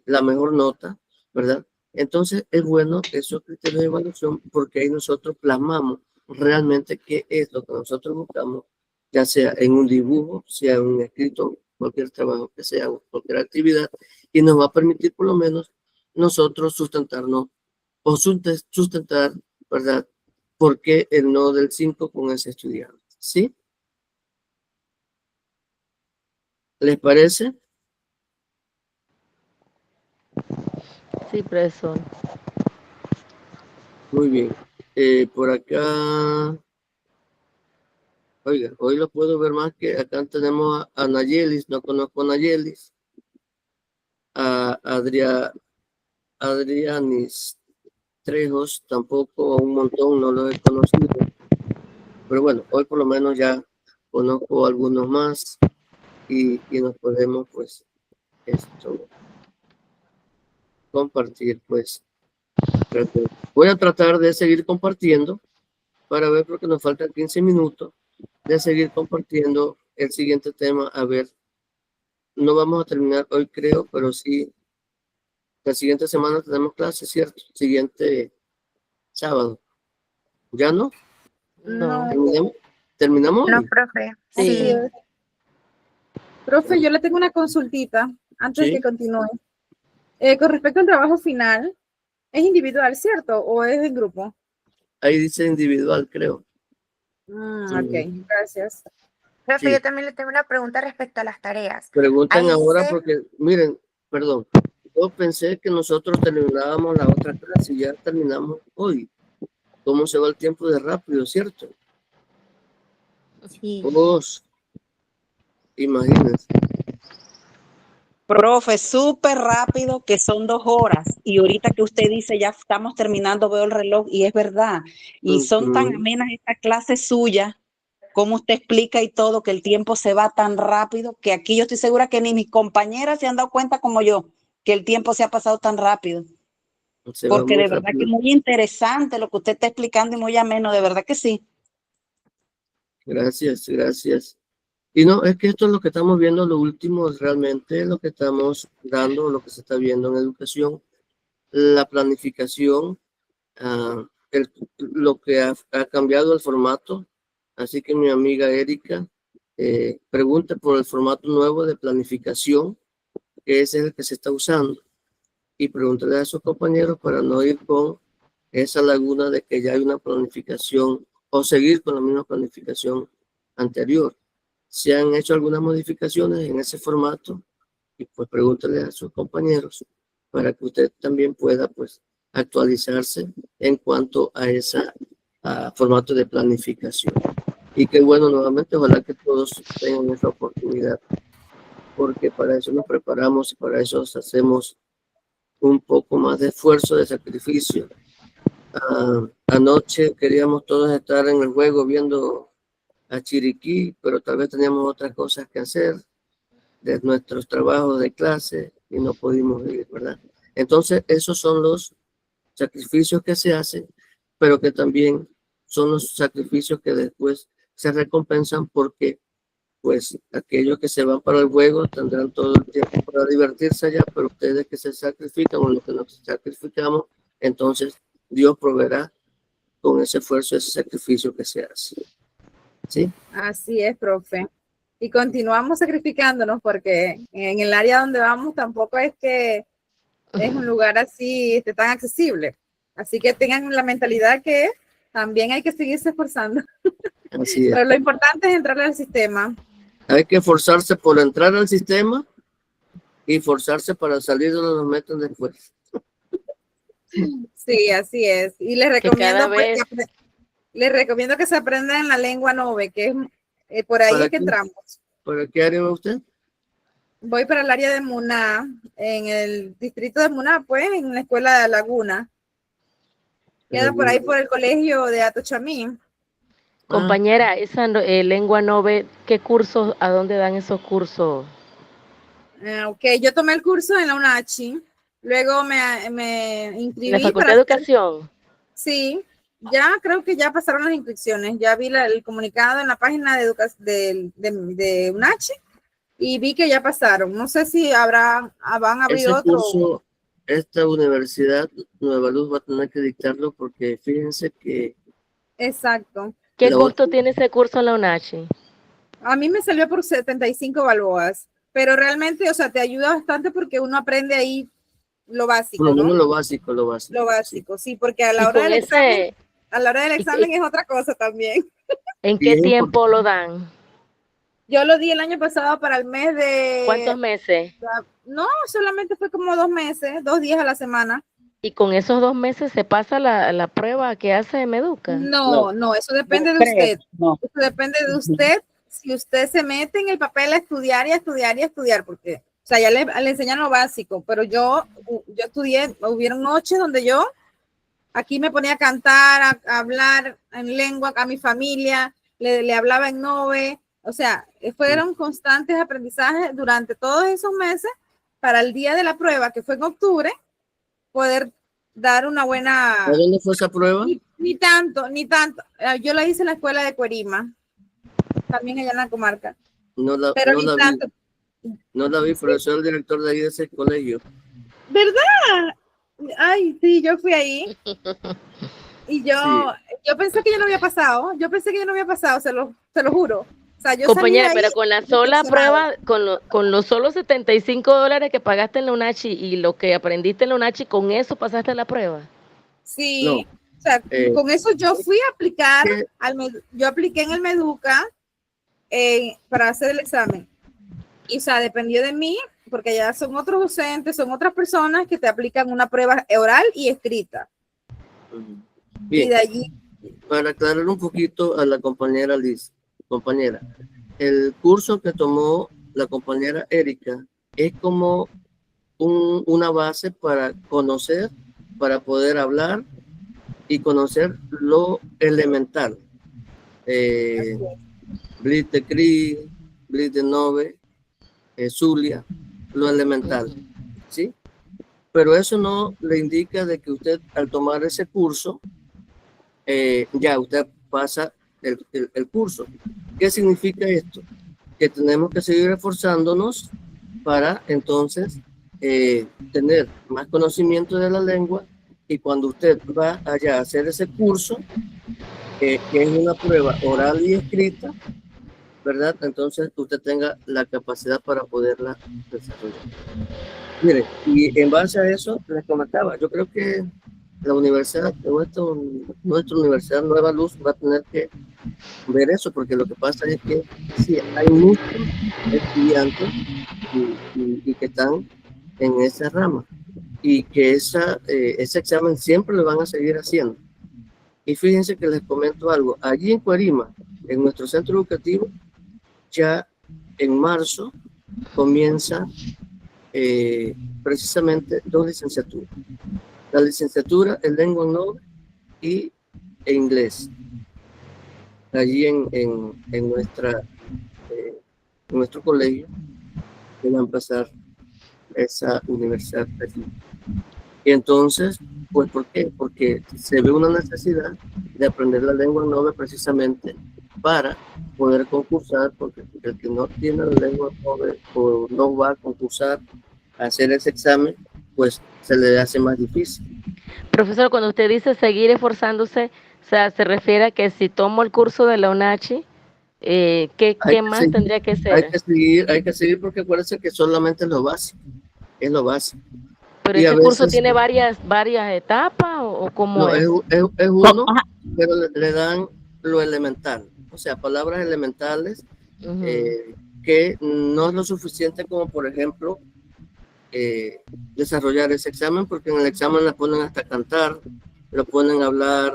la mejor nota, ¿verdad? Entonces es bueno esos criterios de evaluación porque ahí nosotros plasmamos realmente qué es lo que nosotros buscamos, ya sea en un dibujo, sea en un escrito, cualquier trabajo que sea, cualquier actividad, y nos va a permitir por lo menos nosotros sustentarnos o sustentar, ¿verdad? ¿Por qué el no del 5 con ese estudiante? ¿Sí? ¿Les parece? Sí, profesor. Muy bien. Por acá, oiga, hoy lo puedo ver más que acá tenemos a Nayelis, no conozco a Nayelis, a Adrianis Trejos, tampoco un montón, no lo he conocido. Pero bueno, hoy por lo menos ya conozco algunos más y nos podemos pues compartir pues. Voy a tratar de seguir compartiendo para ver porque nos faltan 15 minutos de seguir compartiendo el siguiente tema. A ver, no vamos a terminar hoy creo, pero sí, la siguiente semana tenemos clase, ¿cierto? Siguiente sábado. ¿Ya no? No. ¿Terminamos No, hoy? profe. Así Sí. es. Profe, yo le tengo una consultita antes de Sí. que continúe. Con respecto al trabajo final, ¿es individual, cierto? ¿O es en grupo? Ahí dice individual, creo. Ok, gracias. Profe, Sí. yo también le tengo una pregunta respecto a las tareas. Preguntan Ahí ahora dice- porque, miren, perdón, yo pensé que nosotros terminábamos la otra clase y ya terminamos hoy. ¿Cómo se va el tiempo de rápido, cierto? Sí. Vos, imagínense. Profe, súper rápido que son 2 horas y ahorita que usted dice ya estamos terminando, veo el reloj y es verdad. Y son tan amenas estas clases suyas, como usted explica y todo, que el tiempo se va tan rápido que aquí yo estoy segura que ni mis compañeras se han dado cuenta como yo, que el tiempo se ha pasado tan rápido. Se va Porque muy de verdad rápido. que muy interesante lo que usted está explicando y muy ameno, de verdad que sí. Gracias, gracias. Y no, es que esto es lo que estamos viendo, lo último es realmente lo que estamos dando, lo que se está viendo en educación, la planificación, lo que ha cambiado el formato. Así que mi amiga Erika pregunta por el formato nuevo de planificación, que ese es el que se está usando. Y pregúntale a sus compañeros para no ir con esa laguna de que ya hay una planificación o seguir con la misma planificación anterior. Si han hecho algunas modificaciones en ese formato, y pues pregúntale a sus compañeros para que usted también pueda pues actualizarse en cuanto a ese formato de planificación. Y qué bueno nuevamente, ojalá que todos tengan esa oportunidad, porque para eso nos preparamos y para eso hacemos un poco más de esfuerzo, de sacrificio. Anoche queríamos todos estar en el juego viendo a Chiriquí, pero tal vez teníamos otras cosas que hacer de nuestros trabajos de clase y no pudimos ir, ¿verdad? Entonces, esos son los sacrificios que se hacen, pero que también son los sacrificios que después se recompensan porque, pues, aquellos que se van para el juego tendrán todo el tiempo para divertirse allá, pero ustedes que se sacrifican o los que nos sacrificamos, entonces Dios proveerá con ese esfuerzo, ese sacrificio que se hace. ¿Sí? Así es, profe. Y continuamos sacrificándonos porque en el área donde vamos tampoco es que es un lugar así tan accesible. Así que tengan la mentalidad que también hay que seguirse esforzando. Así es. Pero lo importante es entrar al sistema. Hay que esforzarse por entrar al sistema y esforzarse para salir de los metas después. Sí, así es. Y les recomiendo, pues, les recomiendo que se aprendan la lengua Nove, que es por ahí es que entramos. ¿Para qué área va usted? Voy para el área de Muná, en el distrito de Muná, pues, en la escuela de Laguna. Queda por ahí por el colegio de Atochamí. Compañera, esa lengua Nove, ¿qué cursos, a dónde dan esos cursos? Ok, yo tomé el curso en la UNACHI, luego me inscribí. ¿En la Facultad de Educación? Sí, ya creo que ya pasaron las inscripciones, ya vi el comunicado en la página de UNACHI y vi que ya pasaron. No sé si van a abrir Ese otro. curso, esta universidad Nueva Luz va a tener que dictarlo porque fíjense que... Exacto. ¿Qué costo tiene ese curso en la UNACHI? A mí me salió por 75 balboas, pero realmente, o sea, te ayuda bastante porque uno aprende ahí lo básico, Por lo menos ¿no? lo básico. Lo básico, sí, porque a la hora del examen, es otra cosa también. ¿En qué tiempo lo dan? Yo lo di el año pasado para el mes de... ¿Cuántos meses? No, solamente fue como 2 meses, 2 días a la semana. ¿Y con esos 2 meses se pasa la prueba que hace Meduca? No, eso depende de usted. Eso depende de usted. Si usted se mete en el papel a estudiar y a estudiar y a estudiar, porque, o sea, ya le enseñan lo básico, pero yo estudié, hubieron noches donde yo aquí me ponía a cantar, a hablar en lengua a mi familia, le hablaba en Nove, o sea, fueron constantes aprendizajes durante todos esos meses para el día de la prueba, que fue en octubre, poder dar una buena... ¿A dónde fue esa prueba? Ni tanto. Yo la hice en la escuela de Cuerima, también allá en la comarca. No la vi, pero soy el director de ahí de ese colegio. ¿Verdad? Ay, sí, yo fui ahí. Y yo pensé que ya no había pasado. Se lo juro. O sea, yo compañera, pero con la sola prueba, con los solos $75 que pagaste en la UNACHI y lo que aprendiste en la UNACHI, ¿con eso pasaste la prueba? Sí, no, o sea, con eso yo fui a aplicar, yo apliqué en el Meduca para hacer el examen. Y, o sea, dependió de mí, porque ya son otros docentes, son otras personas que te aplican una prueba oral y escrita. Bien, y de allí... Para aclarar un poquito a la compañera Liz. Compañera, el curso que tomó la compañera Erika es como una base para conocer, para poder hablar y conocer lo elemental. Blitz Cri, Blitz Nove, Zulia, lo elemental, ¿sí? Pero eso no le indica de que usted al tomar ese curso, ya usted pasa el curso. ¿Qué significa esto? Que tenemos que seguir esforzándonos para entonces tener más conocimiento de la lengua, y cuando usted va allá a hacer ese curso, que es una prueba oral y escrita, ¿verdad? Entonces usted tenga la capacidad para poderla desarrollar. Mire, y en base a eso les comentaba, yo creo que la universidad, nuestra Universidad Nueva Luz va a tener que ver eso, porque lo que pasa es que sí, hay muchos estudiantes y que están en esa rama, y que ese examen siempre lo van a seguir haciendo. Y fíjense que les comento algo, allí en Cuerima, en nuestro centro educativo, ya en marzo comienza precisamente 2 licenciaturas. La licenciatura en lengua Nove y inglés. Allí en nuestro colegio. que va a empezar esa universidad allí. Y entonces, pues, ¿por qué? Porque se ve una necesidad de aprender la lengua noble precisamente para poder concursar, porque el que no tiene la lengua noble o no va a concursar a hacer ese examen, pues se le hace más difícil. Profesor, cuando usted dice seguir esforzándose, o sea, se refiere a que si tomo el curso de la UNACHI, ¿qué más seguir, tendría que ser? Hay que seguir porque acuérdense que solamente es lo básico, es lo básico. Pero Y ese a curso veces, tiene varias etapas o cómo no, es. es uno, pero le dan lo elemental, o sea, palabras elementales que no es lo suficiente como, por ejemplo, desarrollar ese examen, porque en el examen la ponen hasta cantar, lo ponen a hablar,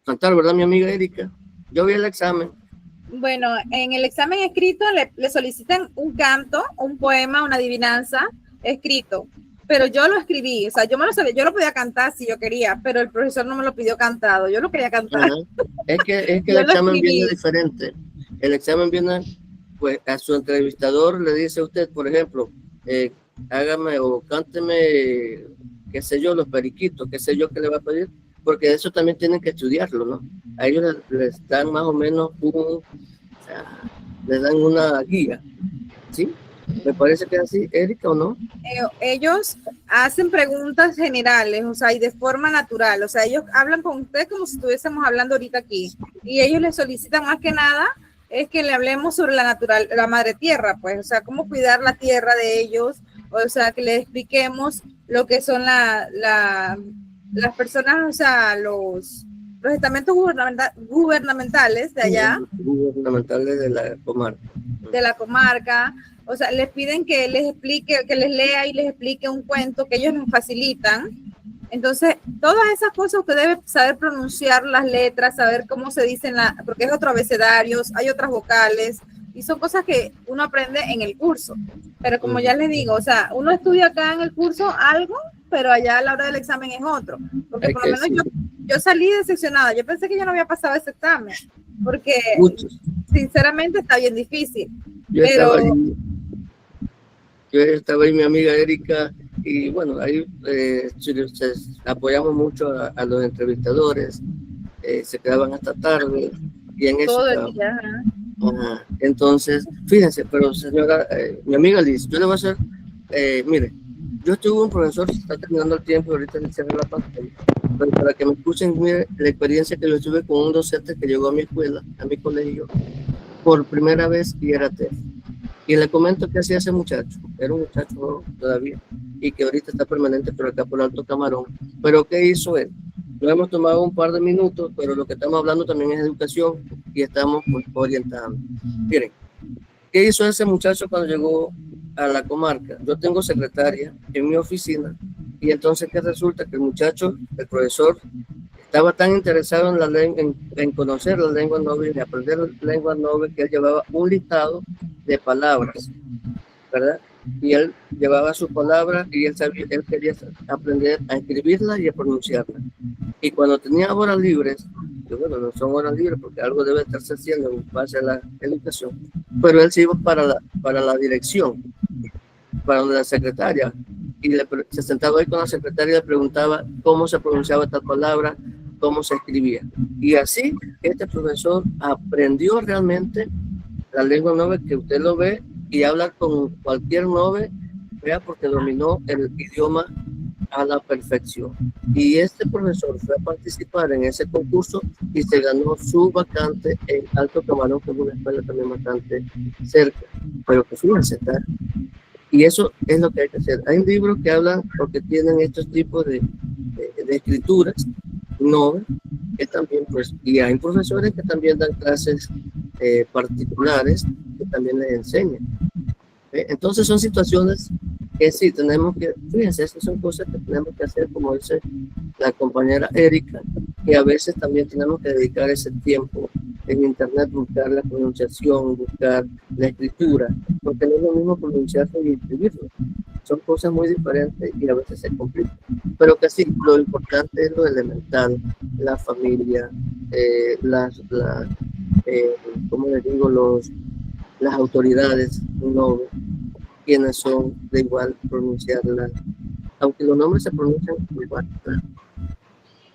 cantar, ¿verdad, mi amiga Erika? Yo vi el examen. Bueno, en el examen escrito le solicitan un canto, un poema, una adivinanza escrito, pero yo lo escribí, o sea, yo me lo sabía, yo lo podía cantar si yo quería, pero el profesor no me lo pidió cantado, yo lo quería cantar. Es que el examen viene diferente. El examen viene, pues, a su entrevistador le dice a usted, por ejemplo, hágame o cánteme, qué sé yo, los periquitos, qué sé yo que le va a pedir, porque eso también tienen que estudiarlo, ¿no? A ellos les dan más o menos les dan una guía, ¿sí? Me parece que es así, Erika, ¿o no? Ellos hacen preguntas generales, o sea, y de forma natural, o sea, ellos hablan con usted como si estuviésemos hablando ahorita aquí, y ellos les solicitan más que nada es que le hablemos sobre la madre tierra, pues, o sea, cómo cuidar la tierra de ellos, o sea, que les expliquemos lo que son las personas, o sea, los estamentos gubernamentales de allá. Gubernamentales de la comarca. De la comarca, o sea, les piden que les explique, que les lea y les explique un cuento que ellos nos facilitan. Entonces, todas esas cosas usted debe saber pronunciar las letras, saber cómo se dicen, porque es otro abecedario, hay otras vocales, y son cosas que uno aprende en el curso. Pero como ya les digo, o sea, uno estudia acá en el curso algo, pero allá a la hora del examen es otro. Porque por lo menos yo salí decepcionada. Yo pensé que yo no había pasado ese examen, porque sinceramente está bien difícil. Yo estaba ahí, mi amiga Erika, y bueno, ahí apoyamos mucho a los entrevistadores, se quedaban hasta tarde, y en eso todo el día. Entonces, fíjense, pero señora, mi amiga Liz, yo le voy a hacer, mire, yo tuve un profesor, se está terminando el tiempo, ahorita le cierro la pantalla, pero para que me escuchen, mire, la experiencia que yo tuve con un docente que llegó a mi escuela, a mi colegio, por primera vez, y era TEF. Y le comento que hacía ese muchacho, era un muchacho todavía, y que ahorita está permanente por acá por Alto Camarón. Pero ¿qué hizo él? Lo hemos tomado un par de minutos, pero lo que estamos hablando también es educación y estamos pues, orientando. Miren, ¿qué hizo ese muchacho cuando llegó a la comarca? Yo tengo secretaria en mi oficina, y entonces ¿qué resulta? Que el muchacho, el profesor, estaba tan interesado en la en conocer la lengua noble y aprender la lengua noble, que él llevaba un listado de palabras, ¿verdad? Y él llevaba su palabra y él quería aprender a escribirla y a pronunciarla. Y cuando tenía horas libres, que bueno, no son horas libres porque algo debe estarse haciendo en base a la educación, pero él se iba para la dirección, para donde la secretaria, y se sentaba ahí con la secretaria y le preguntaba cómo se pronunciaba esta palabra, cómo se escribía. Y así este profesor aprendió realmente la lengua noble, que usted lo ve y habla con cualquier noble, vea, porque dominó el idioma a la perfección. Y este profesor fue a participar en ese concurso y se ganó su vacante en Alto Camarón, que es una escuela también bastante cerca. Pero que fíjense, ¿está? Y eso es lo que hay que hacer. Hay libros que hablan porque tienen estos tipos de escrituras nobles, que también, pues, y hay profesores que también dan clases particulares que también les enseñan. Entonces son situaciones que sí tenemos que, fíjense, esas son cosas que tenemos que hacer, como dice la compañera Erika, que a veces también tenemos que dedicar ese tiempo en internet, buscar la pronunciación, buscar la escritura, porque no es lo mismo pronunciarlo y escribirlo. Son cosas muy diferentes y a veces se complican. Pero que sí, lo importante es lo elemental, la familia, ¿cómo les digo? las autoridades no quienes son de igual pronunciarla, aunque los nombres se pronuncian igual, ¿verdad?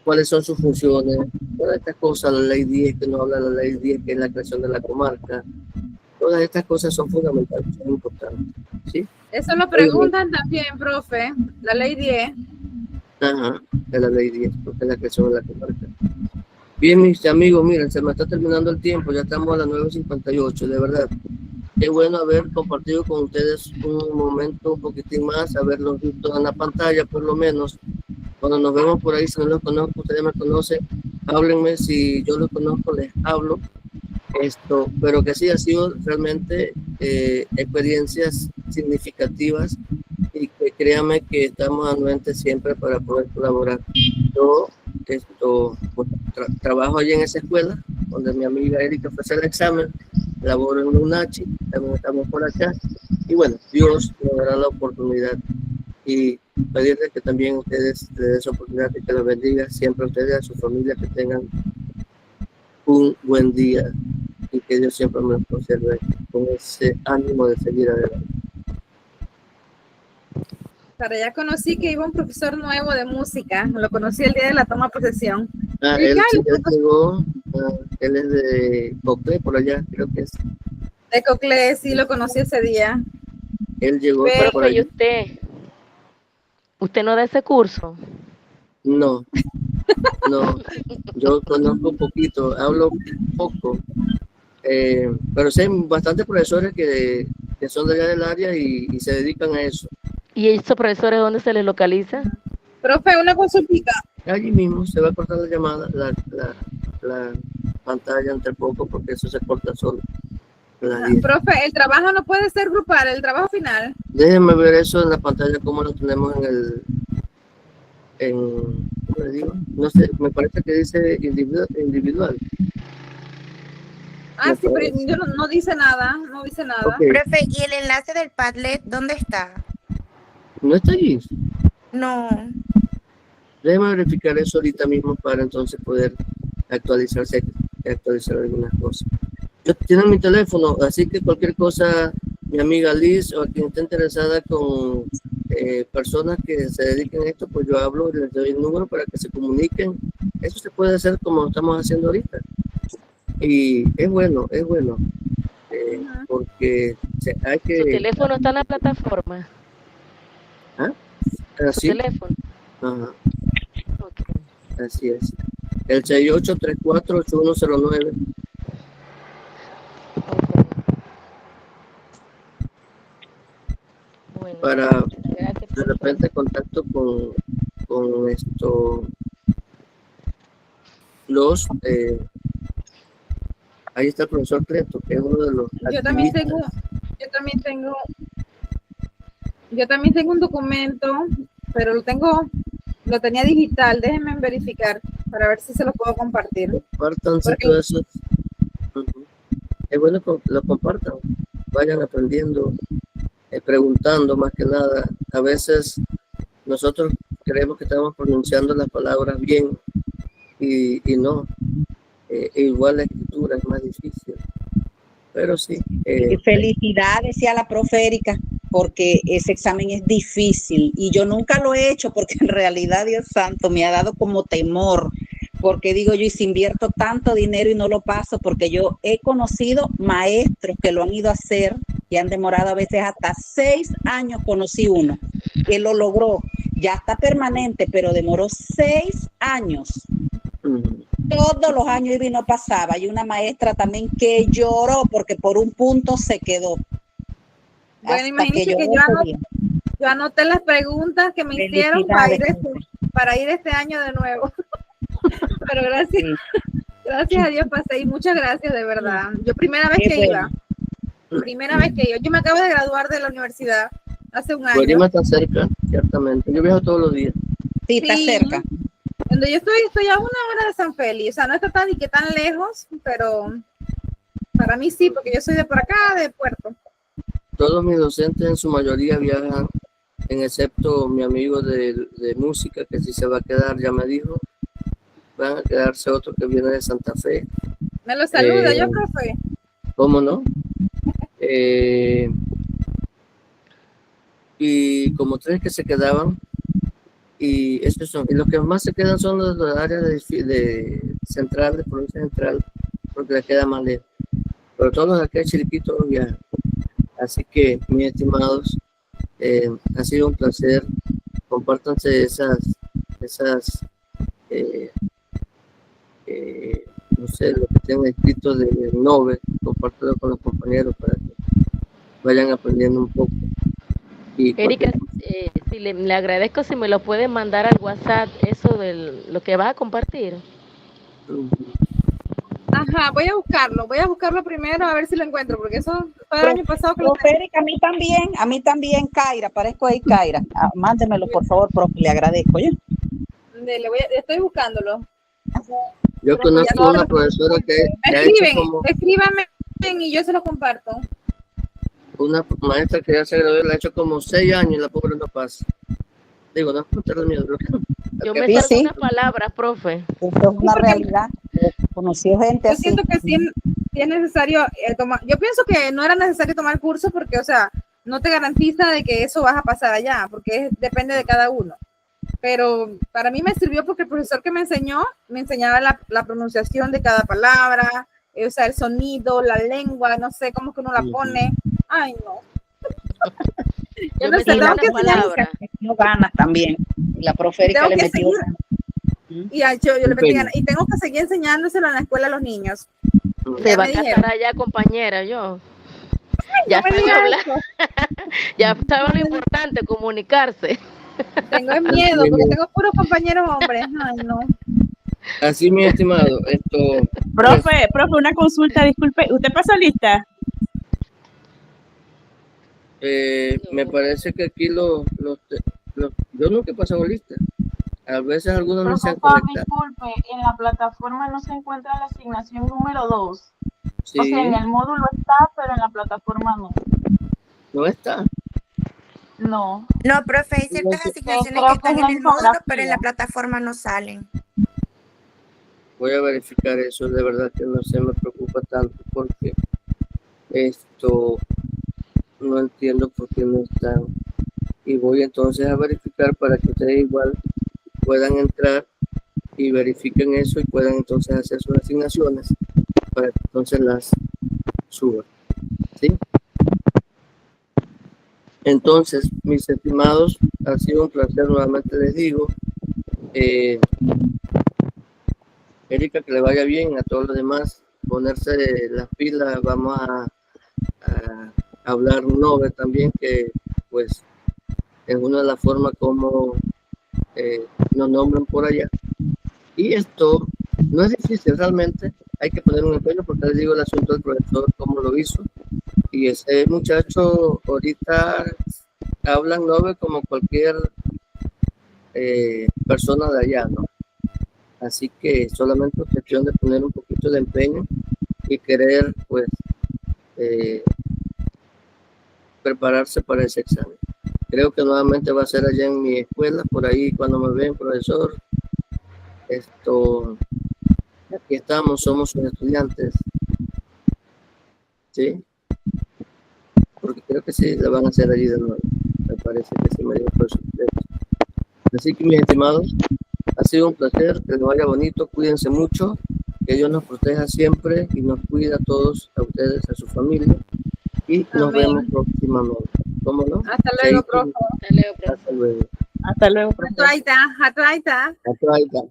¿Cuáles son sus funciones? Todas estas cosas, la ley 10, que nos habla de la ley 10, que es la creación de la comarca. Todas estas cosas son fundamentales, son importantes, ¿sí? Eso lo preguntan también, profe, la ley 10. Ajá, de la ley 10, porque es la creación de la comarca. Bien, mis amigos, miren, se me está terminando el tiempo, ya estamos a las 9:58, de verdad. Qué bueno haber compartido con ustedes un momento un poquitín más, haberlos visto en la pantalla, por lo menos. Cuando nos vemos por ahí, si no los conozco, ustedes me conocen, háblenme, si yo los conozco, les hablo. Pero que sí ha sido realmente experiencias significativas y que créanme que estamos anuentes siempre para poder colaborar. Yo trabajo allí en esa escuela donde mi amiga Erika fue a hacer el examen, laboro en UNACHI, también estamos por acá y bueno, Dios nos dará la oportunidad y pedirles que también ustedes les den esa oportunidad y que los bendiga siempre a ustedes y a su familia, que tengan un buen día y que Dios siempre me conserve con ese ánimo de seguir adelante. Para allá conocí que iba un profesor nuevo de música, lo conocí el día de la toma de posesión. Él llegó, él es de Coclé, por allá, creo que es. De Coclé, sí, lo conocí ese día. Él llegó Pero, por allá. ¿y usted no da ese curso? No, yo conozco un poquito, hablo poco, pero sé bastantes profesores que son de allá del área y se dedican a eso. ¿Y esos profesores dónde se les localiza? Profe, una consultica. Allí mismo se va a cortar la llamada, la pantalla entre poco, porque eso se corta solo. Profe, el trabajo no puede ser grupal, el trabajo final. Déjenme ver eso en la pantalla, cómo lo tenemos ¿cómo le digo? No sé, me parece que dice individual. Ah, sí, pero yo no dice nada, no dice nada. Okay. Profe, ¿y el enlace del Padlet dónde está? ¿No está allí? No. Déjeme verificar eso ahorita mismo para entonces poder actualizar algunas cosas. Tienen mi teléfono, así que cualquier cosa, mi amiga Liz o quien esté interesada con personas que se dediquen a esto, pues yo hablo y les doy el número para que se comuniquen. Eso se puede hacer como lo estamos haciendo ahorita. Y es bueno, porque hay que... ¿Su teléfono está en la plataforma? ¿Ah? ¿Su ¿Sí? teléfono? Ajá. Okay. Así es. El 6834-8109. Bueno, Para de repente contacto con ahí está el profesor Cleto, que es uno de los Yo también tengo un documento, pero lo tenía digital. Déjenme verificar para ver si se lo puedo compartir. Compartan todo eso. Es bueno que lo compartan, vayan aprendiendo, preguntando más que nada. A veces nosotros creemos que estamos pronunciando las palabras bien y no. Igual la escritura es más difícil, pero sí. Felicidades a la profe Erika, porque ese examen es difícil y yo nunca lo he hecho porque en realidad, Dios santo, me ha dado como temor, porque digo yo, y si invierto tanto dinero y no lo paso, porque yo he conocido maestros que lo han ido a hacer y han demorado a veces hasta 6 años. Conocí uno que lo logró, ya está permanente, pero demoró 6 años. Todos los años iba y no pasaba. Y una maestra también que lloró porque por un punto se quedó. Bueno, imagínense que yo anoté las preguntas que me hicieron para ir este año de nuevo. Pero gracias a Dios pasé y muchas gracias de verdad. Yo primera vez que iba. Yo me acabo de graduar de la universidad hace un año. Guarima está cerca, ciertamente. Yo viajo todos los días. Sí, está cerca. Donde yo estoy a 1 hora de San Félix, o sea, no está tan lejos, pero para mí sí, porque yo soy de por acá, de Puerto. Todos mis docentes en su mayoría viajan, excepto mi amigo de música, que sí se va a quedar, ya me dijo. Van a quedarse otro que viene de Santa Fe. Me lo saluda yo, profe. ¿Cómo no? Y como 3 que se quedaban, y estos son, y los que más se quedan son los de la área de central, de provincia central, porque les queda más lejos. Pero todos los de acá de Chiriquito viajan. Así que, mis estimados, ha sido un placer. Compártanse no sé, lo que tengan escrito de Nobel, compártelo con los compañeros para que vayan aprendiendo un poco. Y Erika, si le agradezco si me lo puede mandar al WhatsApp, eso de lo que vas a compartir. Ajá, voy a buscarlo primero a ver si lo encuentro, porque eso fue el año pasado que lo Profe Erika, a mí también, Kaira, aparezco ahí, Kaira. Mándemelo, por favor, profe, le agradezco, ¿ya? estoy buscándolo. Yo conozco una profesora que ha hecho como... Escríbanme y yo se lo comparto. Una maestra que ya se graduó, la ha hecho como 6 años y la pobre no pasa. Digo, no es tener miedo. Yo me salgo unas palabras, profe. Esto es una realidad. Conocí gente yo así. Siento que sí es necesario tomar. Yo pienso que no era necesario tomar curso porque, o sea, no te garantiza de que eso vas a pasar allá, porque depende de cada uno. Pero para mí me sirvió porque el profesor que me enseñaba la pronunciación de cada palabra, o sea, el sonido, la lengua, no sé cómo que uno la pone. Ay, no. Yo no sé, tengo que palabras. No ganas también. La profe Erika le metió. Y yo le metí ganas. Y tengo que seguir enseñándoselo en la escuela a los niños. Se va a casar allá, compañera, yo. Ya saben hablar. Ya saben lo importante, comunicarse. Tengo miedo, porque tengo puros compañeros hombres. Ay, no. Así, mi estimado, Profe, una consulta, disculpe, ¿usted pasó lista? Me parece que aquí yo nunca he pasado lista. A veces algunos no se han conectado. Disculpe, en la plataforma no se encuentra la asignación número 2. Sí. O sea, en el módulo está, pero en la plataforma no. ¿No está? No. No, profe, hay ciertas asignaciones que están en el módulo, pero en la plataforma no salen. Voy a verificar eso, de verdad que no se me preocupa tanto porque esto no entiendo por qué no están. Y voy entonces a verificar para que ustedes igual puedan entrar y verifiquen eso y puedan entonces hacer sus asignaciones para que entonces las suban. ¿Sí? Entonces, mis estimados, ha sido un placer, nuevamente les digo. Erika, que le vaya bien, a todos los demás, ponerse las pilas, vamos a hablar Nobel también, que pues es una de las formas como nos nombran por allá. Y esto no es difícil realmente, hay que poner un empeño porque les digo el asunto del profesor, cómo lo hizo. Y ese muchacho ahorita habla Nobel como cualquier persona de allá, ¿no? Así que solamente es cuestión de poner un poquito de empeño y querer, pues, prepararse para ese examen. Creo que nuevamente va a ser allá en mi escuela, por ahí cuando me ven, profesor. Aquí estamos, somos sus estudiantes. ¿Sí? Porque creo que sí, le van a hacer allí de nuevo. Me parece que sí me dio por sorpresa. Así que, mis estimados, ha sido un placer, que les vaya bonito, cuídense mucho, que Dios nos proteja siempre y nos cuida a todos, a ustedes, a su familia, y nos vemos próximamente. ¿Cómo no? Hasta luego, profe. Hasta luego. Hasta luego, profe. Hasta luego.